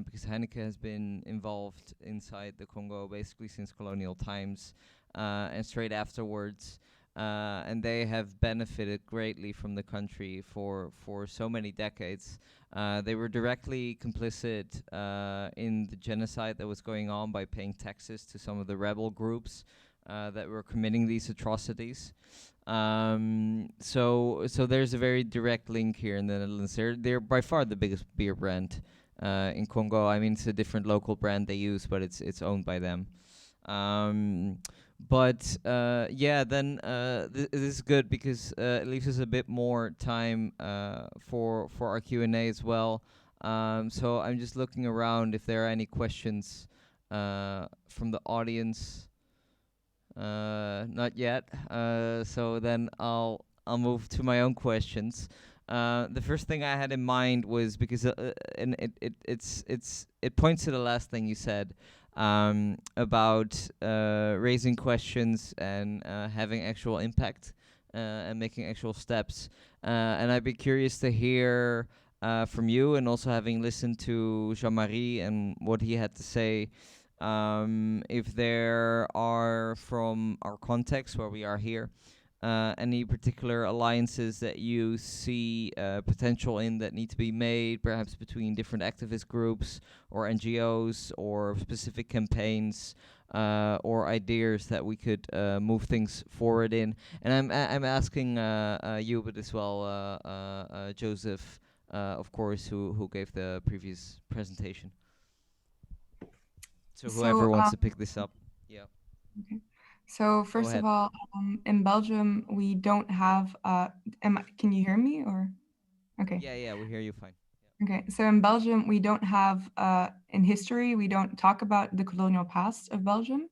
because Heineken has been involved inside the Congo basically since colonial times, and straight afterwards. And they have benefited greatly from the country for so many decades. They were directly complicit in the genocide that was going on by paying taxes to some of the rebel groups that were committing these atrocities. So there's a very direct link here in the Netherlands. They're by far the biggest beer brand in Congo. I mean, it's a different local brand they use, but it's owned by them. But yeah, then this is good because it leaves us a bit more time for our Q&A as well. So I'm just looking around if there are any questions from the audience. Not yet. So then I'll move to my own questions. The first thing I had in mind was because and it points to the last thing you said about raising questions and having actual impact and making actual steps. And I'd be curious to hear from you, and also having listened to Jean-Marie and what he had to say, if there are, from our context where we are here, any particular alliances that you see potential in that need to be made, perhaps between different activist groups or NGOs or specific campaigns or ideas that we could move things forward in. And I'm asking you, but as well Joseph, of course, who gave the previous presentation. So whoever wants to pick this up. Yeah. Okay. So first of all, in Belgium, we don't have, can you hear me or? Okay. Yeah, we hear you fine. Okay, so in Belgium, we don't have, in history, we don't talk about the colonial past of Belgium.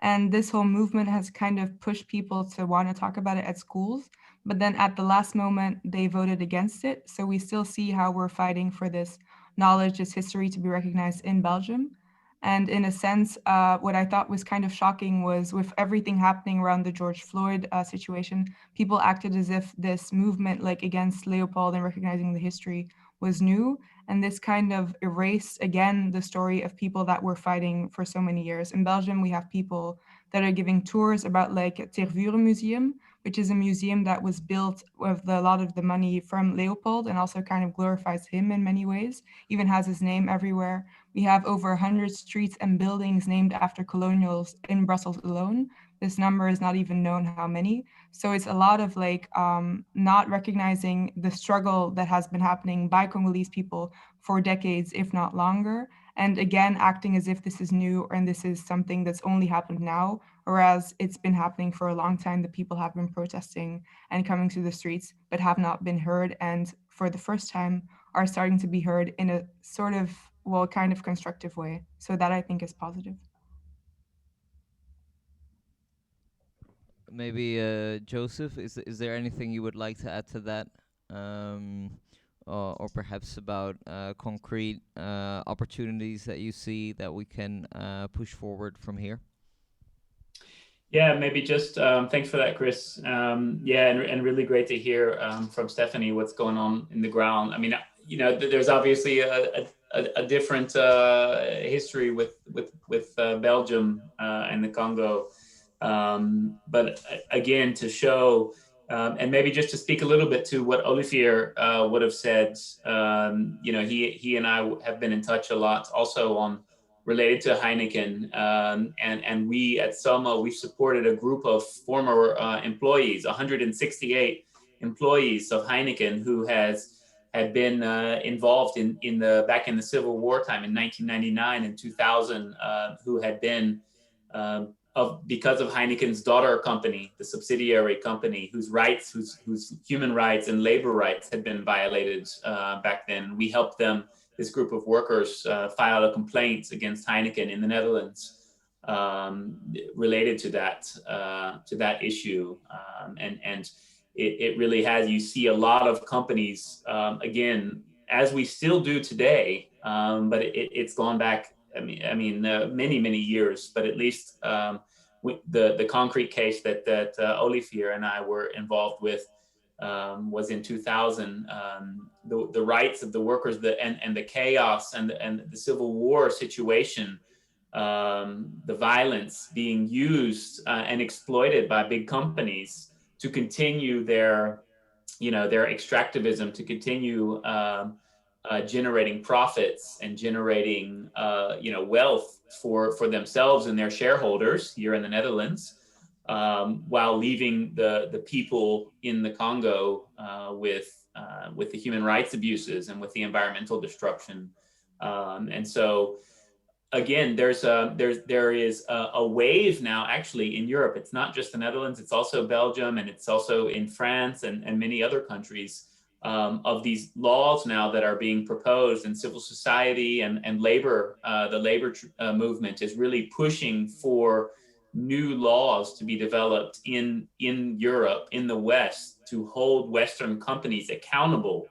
And this whole movement has kind of pushed people to want to talk about it at schools. But then at the last moment, they voted against it. So we still see how we're fighting for this knowledge, this history to be recognized in Belgium. And in a sense, what I thought was kind of shocking was with everything happening around the George Floyd situation, people acted as if this movement, like against Leopold and recognizing the history, was new. And this kind of erased, again, the story of people that were fighting for so many years. In Belgium, we have people that are giving tours about like Tervuren Museum, which is a museum that was built with a lot of the money from Leopold and also kind of glorifies him in many ways, even has his name everywhere. We have over 100 streets and buildings named after colonials in Brussels alone. This number is not even known how many. So it's a lot of like not recognizing the struggle that has been happening by Congolese people for decades, if not longer. And again, acting as if this is new and this is something that's only happened now, whereas it's been happening for a long time. The people have been protesting and coming to the streets, but have not been heard. And for the first time are starting to be heard in a sort of, well, kind of constructive way. So that I think is positive. Maybe Joseph, is there anything you would like to add to that? Or perhaps about concrete opportunities that you see that we can push forward from here? Yeah, maybe just thanks for that, Chris. Yeah, and really great to hear from Stephanie what's going on in the ground. I mean, you know, there's obviously a different history with Belgium and the Congo. But again, to show, and maybe just to speak a little bit to what Olivier would have said, you know, he and I have been in touch a lot also on related to Heineken. And we at SOMO, we supported a group of former employees, 168 employees of Heineken who had been involved in the back in the Civil War time in 1999 and 2000, who had been because of Heineken's daughter company, the subsidiary company, whose rights, whose human rights and labor rights had been violated back then. We helped them, this group of workers, file a complaint against Heineken in the Netherlands related to that issue, and it really has. You see a lot of companies, again, as we still do today, but it's gone back. I mean, many years, but at least the concrete case that Olivier and I were involved with was in 2000. The rights of the workers, and the chaos and the Civil War situation, the violence being used and exploited by big companies to continue their extractivism, to continue generating profits and generating wealth for themselves and their shareholders here in the Netherlands, while leaving the people in the Congo with the human rights abuses and with the environmental destruction And so, again, there is a wave now actually in Europe. It's not just the Netherlands, it's also Belgium, and it's also in France and many other countries, of these laws now that are being proposed, and civil society and labor, the labor movement is really pushing for new laws to be developed in Europe, in the West, to hold Western companies accountable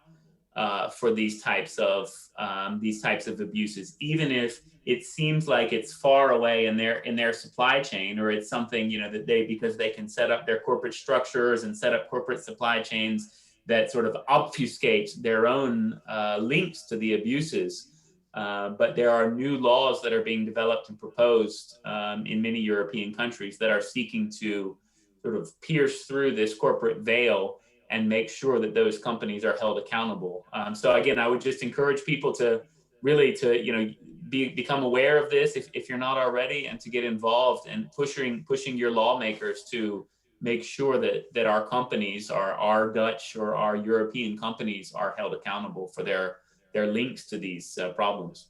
for these types of abuses, even if it seems like it's far away in their supply chain, or it's something, you know, that because they can set up their corporate structures and set up corporate supply chains that sort of obfuscate their own links to the abuses. But there are new laws that are being developed and proposed in many European countries that are seeking to sort of pierce through this corporate veil and make sure that those companies are held accountable. So again, I would just encourage people to really become aware of this if you're not already, and to get involved and pushing your lawmakers to make sure that our companies, our Dutch or our European companies, are held accountable for their links to these problems.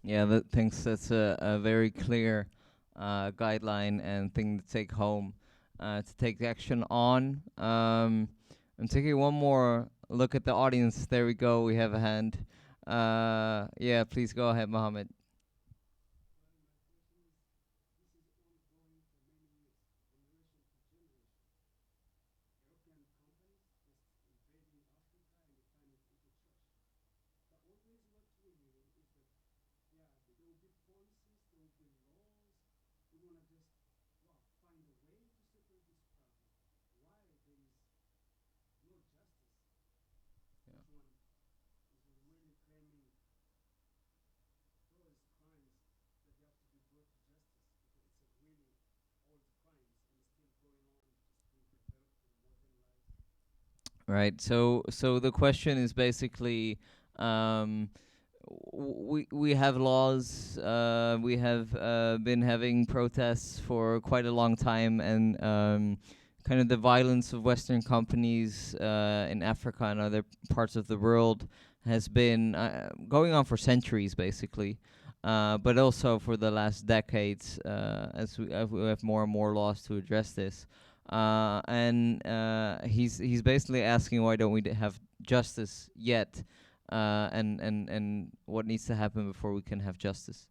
Yeah, thanks. That's a very clear guideline and thing to take home, to take action on. I'm taking one more look at the audience. There we go. We have a hand. Yeah, please go ahead, Mohammed. Right. So the question is basically, we have laws. We have been having protests for quite a long time, and kind of the violence of Western companies in Africa and other parts of the world has been going on for centuries, basically. But also for the last decades, as we have more and more laws to address this. And he's basically asking, why don't we have justice yet, and what needs to happen before we can have justice.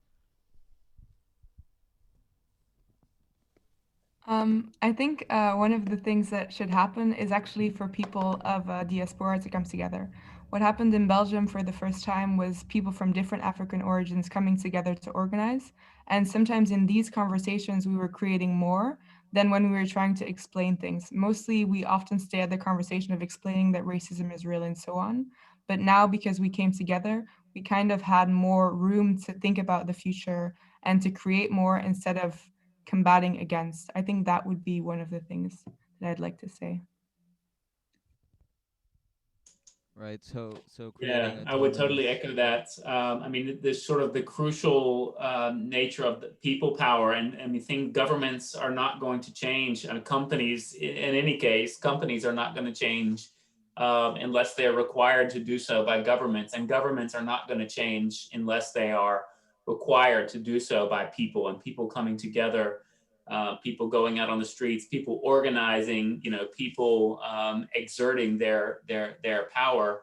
I think one of the things that should happen is actually for people of diaspora to come together. What happened in Belgium for the first time was people from different African origins coming together to organize. And sometimes in these conversations, we were creating more than when we were trying to explain things. Mostly, we often stay at the conversation of explaining that racism is real and so on. But now, because we came together, we kind of had more room to think about the future and to create more instead of combating against. I think that would be one of the things that I'd like to say. Right. So Yeah, I would totally echo that. I mean, this sort of the crucial nature of the people power, and we think governments are not going to change. Companies, in any case, companies are not going to change unless they're required to do so by governments, and governments are not going to change unless they are required to do so by people, and people coming together, people going out on the streets, people organizing, people exerting their power.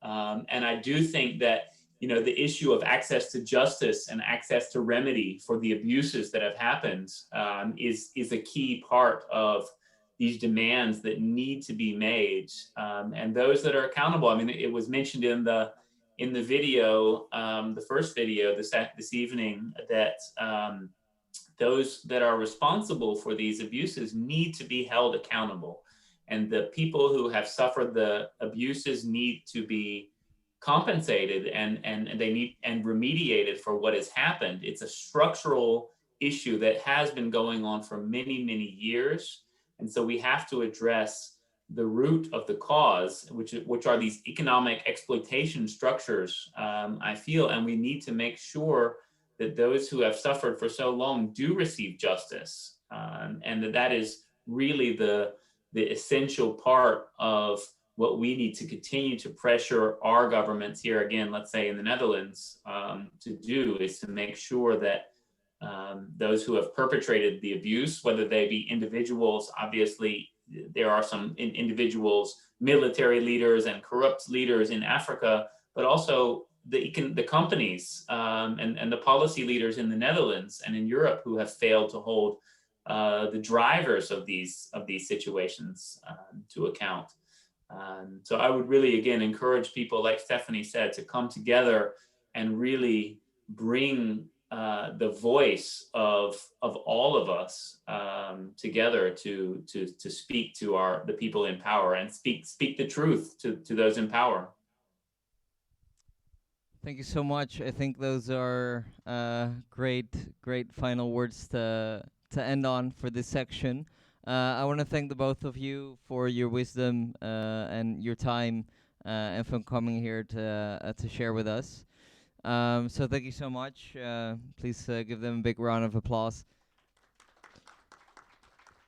And I do think that, the issue of access to justice and access to remedy for the abuses that have happened is a key part of these demands that need to be made, and those that are accountable. I mean, it was mentioned in the video, the first video this evening, that those that are responsible for these abuses need to be held accountable. And the people who have suffered the abuses need to be compensated and they need and remediated for what has happened. It's a structural issue that has been going on for many, many years. And so we have to address the root of the cause, which are these economic exploitation structures, I feel, and we need to make sure that those who have suffered for so long do receive justice, and that is really the essential part of what we need to continue to pressure our governments here, again, let's say in the Netherlands, to do is to make sure that those who have perpetrated the abuse, whether they be individuals, obviously there are some individuals, military leaders and corrupt leaders in Africa, but also the companies and the policy leaders in the Netherlands and in Europe who have failed to hold the drivers of these situations to account. So I would really, again, encourage people, like Stephanie said, to come together and really bring the voice of all of us together to speak to the people in power and speak the truth to those in power. Thank you so much. I think those are great final words to end on for this section. I want to thank the both of you for your wisdom and your time and for coming here to share with us. So thank you so much. Please give them a big round of applause.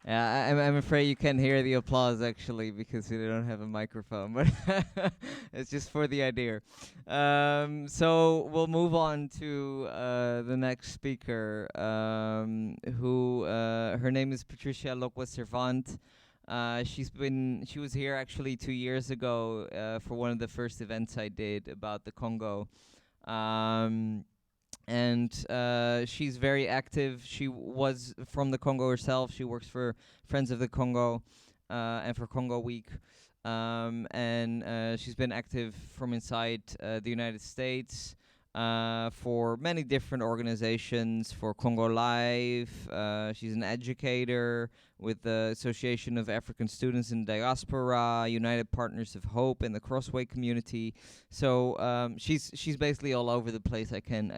Yeah, I'm afraid you can't hear the applause actually because we don't have a microphone, but it's just for the idea. So we'll move on to the next speaker, who her name is Patrice Lumumba. She was here actually 2 years ago for one of the first events I did about the Congo. And she's very active. She was from the Congo herself. She works for Friends of the Congo and for Congo Week. And she's been active from inside the United States for many different organizations, for Congo Live. She's an educator with the Association of African Students in Diaspora, United Partners of Hope, and the Crossway community. So she's basically all over the place. I can't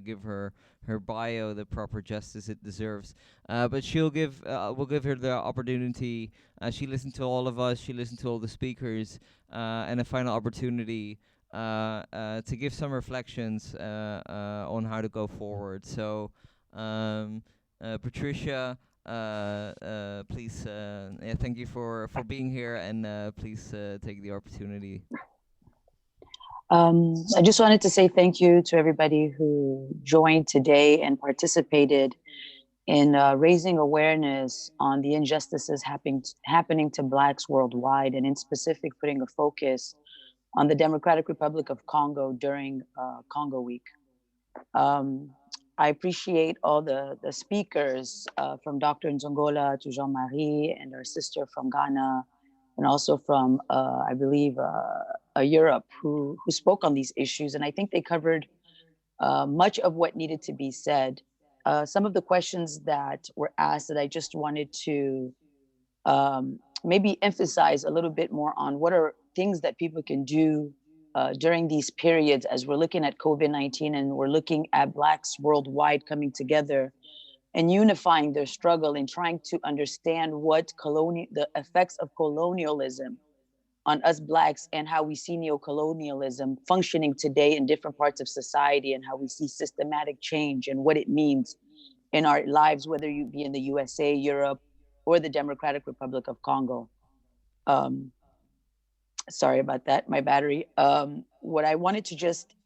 give her bio the proper justice it deserves. But we'll give her the opportunity. She listened to all of us. She listened to all the speakers, and a final opportunity to give some reflections on how to go forward. So, Patricia, please, thank you for being here, and please take the opportunity. I just wanted to say thank you to everybody who joined today and participated in raising awareness on the injustices happening to Blacks worldwide, and in specific putting a focus on the Democratic Republic of Congo during Congo Week. I appreciate all the speakers from Dr. Nzongola to Jean-Marie and our sister from Ghana, and also from, I believe, Europe, who spoke on these issues. And I think they covered much of what needed to be said. Some of the questions that were asked that I just wanted to maybe emphasize a little bit more on what are things that people can do during these periods as we're looking at COVID-19 and we're looking at Blacks worldwide coming together and unifying their struggle and trying to understand what the effects of colonialism on us Blacks and how we see neocolonialism functioning today in different parts of society, and how we see systematic change and what it means in our lives, whether you be in the USA, Europe, or the Democratic Republic of Congo. Sorry about that, my battery. What I wanted to just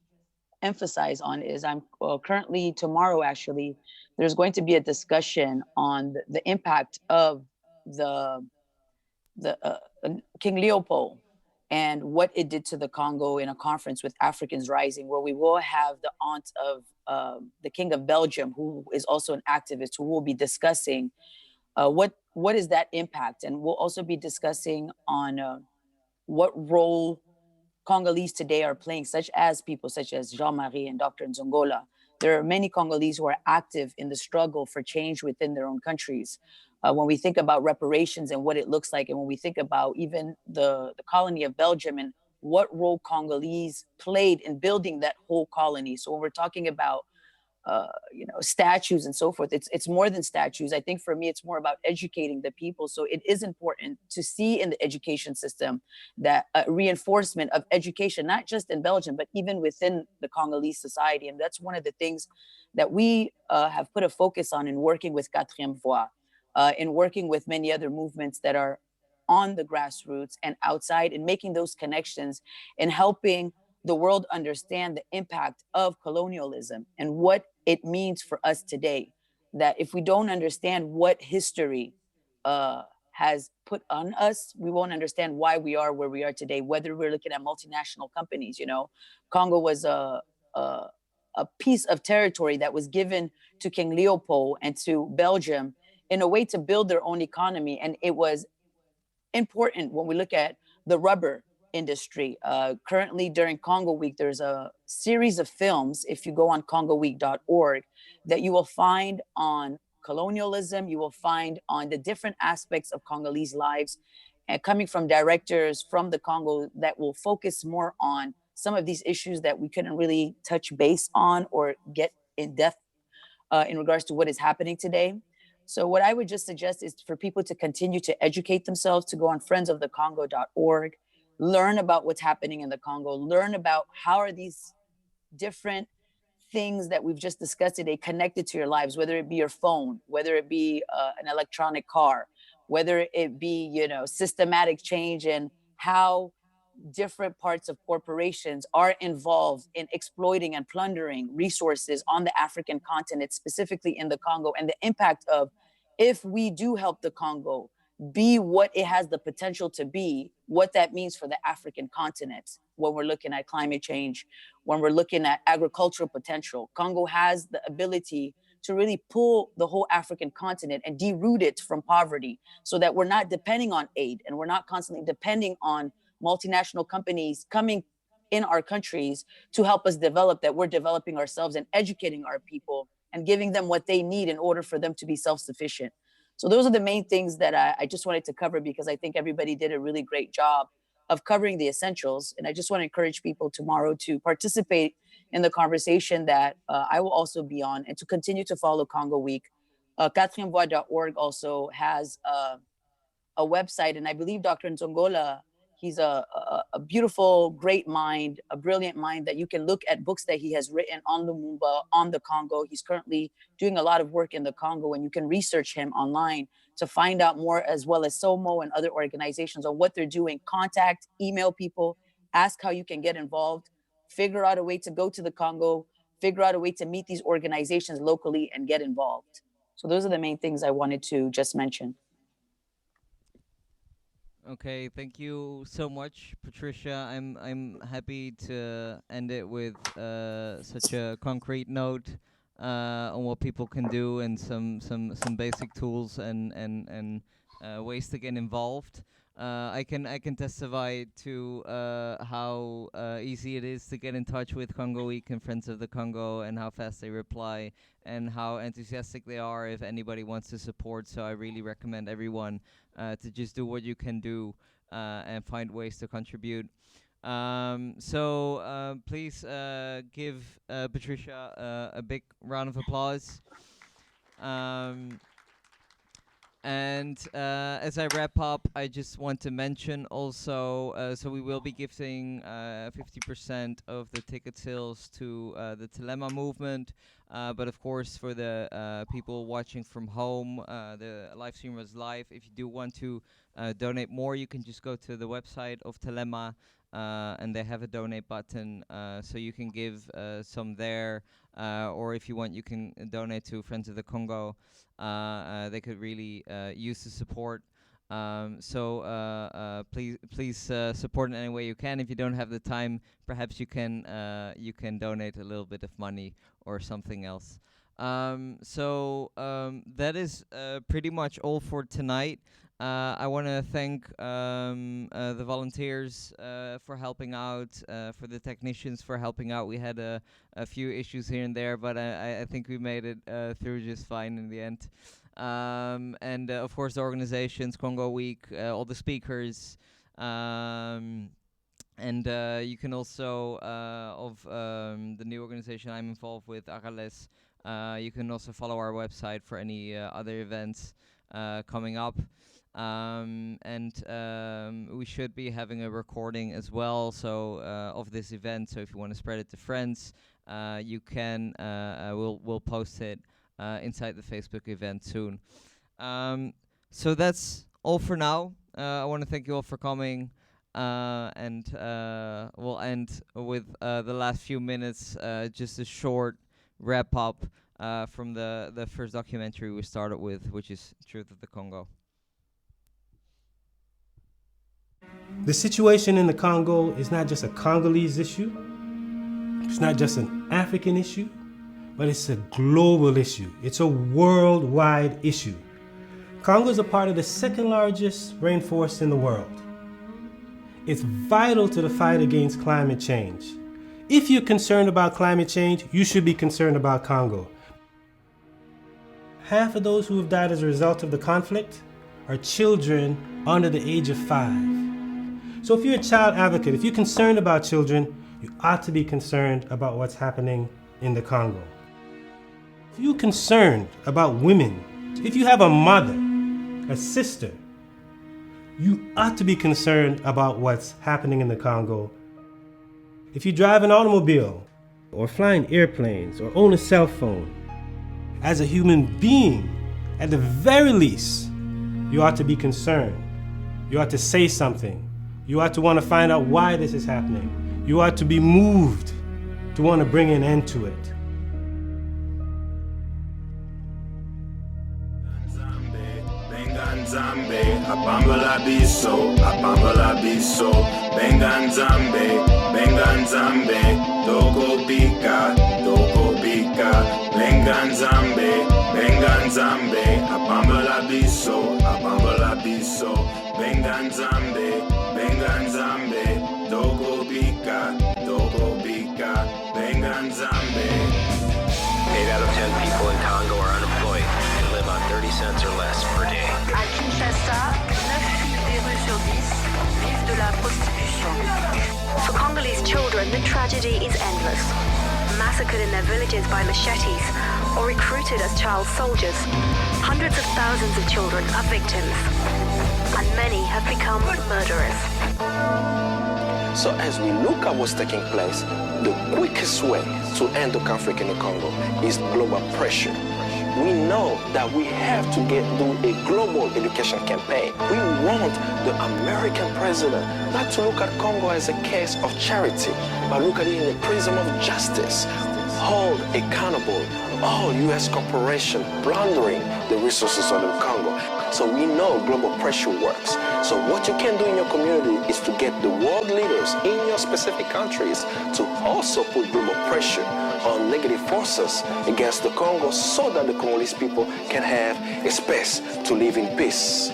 emphasize on is I'm currently, tomorrow actually, there's going to be a discussion on the impact of the King Leopold and what it did to the Congo in a conference with Africans Rising, where we will have the aunt of the King of Belgium, who is also an activist, who will be discussing what is that impact. And we'll also be discussing on what role Congolese today are playing, such as people such as Jean-Marie and Dr. Nzongola. There are many Congolese who are active in the struggle for change within their own countries. When we think about reparations and what it looks like, and when we think about even the colony of Belgium and what role Congolese played in building that whole colony. So when we're talking about statues and so forth, it's more than statues. I think for me, it's more about educating the people. So it is important to see in the education system that reinforcement of education, not just in Belgium, but even within the Congolese society. And that's one of the things that we have put a focus on in working with Quatrième Voix, in working with many other movements that are on the grassroots and outside, and making those connections and helping the world understand the impact of colonialism and what it means for us today. That if we don't understand what history has put on us, we won't understand why we are where we are today, whether we're looking at multinational companies. You know, Congo was a piece of territory that was given to King Leopold and to Belgium in a way to build their own economy. And it was important when we look at the rubber industry. Currently during Congo Week, there's a series of films, if you go on congoweek.org, that you will find on colonialism, you will find on the different aspects of Congolese lives, and coming from directors from the Congo that will focus more on some of these issues that we couldn't really touch base on or get in depth in regards to what is happening today. So what I would just suggest is for people to continue to educate themselves, to go on friendsofthecongo.org, learn about what's happening in the Congo, learn about how are these different things that we've just discussed today connected to your lives, whether it be your phone, whether it be an electronic car, whether it be, you know, systematic change in how different parts of corporations are involved in exploiting and plundering resources on the African continent, specifically in the Congo, and the impact of, if we do help the Congo be what it has the potential to be, what that means for the African continent when we're looking at climate change, when we're looking at agricultural potential. Congo has the ability to really pull the whole African continent and deroot it from poverty so that we're not depending on aid and we're not constantly depending on multinational companies coming in our countries to help us develop, that we're developing ourselves and educating our people and giving them what they need in order for them to be self-sufficient. So those are the main things that I just wanted to cover, because I think everybody did a really great job of covering the essentials. And I just want to encourage people tomorrow to participate in the conversation that I will also be on, and to continue to follow Congo Week. quatrièmevoix.org also has a website, and I believe Dr. Nzongola, he's a beautiful, great mind, a brilliant mind, that you can look at books that he has written on Lumumba, on the Congo. He's currently doing a lot of work in the Congo, and you can research him online to find out more, as well as SOMO and other organizations, on what they're doing. Contact, email people, ask how you can get involved, figure out a way to go to the Congo, figure out a way to meet these organizations locally and get involved. So those are the main things I wanted to just mention. Okay, thank you so much, Patricia. I'm happy to end it with such a concrete note on what people can do, and some basic tools and ways to get involved. I can testify to how easy it is to get in touch with Congo Week and Friends of the Congo, and how fast they reply, and how enthusiastic they are if anybody wants to support. So I really recommend everyone to just do what you can do and find ways to contribute. So please give Patricia a big round of applause. And as I wrap up, I just want to mention also, so we will be gifting 50% of the ticket sales to the Telema movement. But of course, for the people watching from home, the live stream was live. If you do want to donate more, you can just go to the website of Telema, and they have a donate button, so you can give some there. Or if you want, you can donate to Friends of the Congo. They could really use the support. So please support in any way you can. If you don't have the time, perhaps you can donate a little bit of money or something else. So that is pretty much all for tonight. I want to thank the volunteers for helping out, for the technicians for helping out. We had a few issues here and there, but I think we made it through just fine in the end. And of course the organizations, Congo Week, all the speakers, and you can also, of the new organization I'm involved with, Aralez, you can also follow our website for any other events coming up. And we should be having a recording as well, so of this event. So if you want to spread it to friends, you can. We'll post it inside the Facebook event soon. So that's all for now. I want to thank you all for coming. And we'll end with the last few minutes, just a short wrap up from the first documentary we started with, which is Truth of the Congo. The situation in the Congo is not just a Congolese issue. It's not just an African issue, but it's a global issue. It's a worldwide issue. Congo is a part of the second largest rainforest in the world. It's vital to the fight against climate change. If you're concerned about climate change, you should be concerned about Congo. Half of those who have died as a result of the conflict are children under the age of 5. So if you're a child advocate, if you're concerned about children, you ought to be concerned about what's happening in the Congo. If you're concerned about women, if you have a mother, a sister, you ought to be concerned about what's happening in the Congo. If you drive an automobile, or flying airplanes, or own a cell phone, as a human being, at the very least, you ought to be concerned. You ought to say something. You ought to want to find out why this is happening. You ought to be moved to want to bring an end to it. Nzambe, apambala biso, benga nzambe, doko bika, benga nzambe, apambala biso, benga nzambe, doko bika, benga nzambe. 8 out of 10 people in Congo are unemployed and live on 30 cents or less per day. À Kinshasa, 9 filles des rues sur 10 vivent de la prostitution. For Congolese children, the tragedy is endless. Massacred in their villages by machetes or recruited as child soldiers, hundreds of thousands of children are victims, and many have become murderers. So as we look at what's taking place, the quickest way to end the conflict in the Congo is global pressure. We know that we have to do a global education campaign. We want the American president not to look at Congo as a case of charity, but look at it in the prism of justice. Hold accountable all U.S. corporations plundering the resources of the Congo. So we know global pressure works. So what you can do in your community is to get the world leaders in your specific countries to also put global pressure on negative forces against the Congo so that the Congolese people can have a space to live in peace.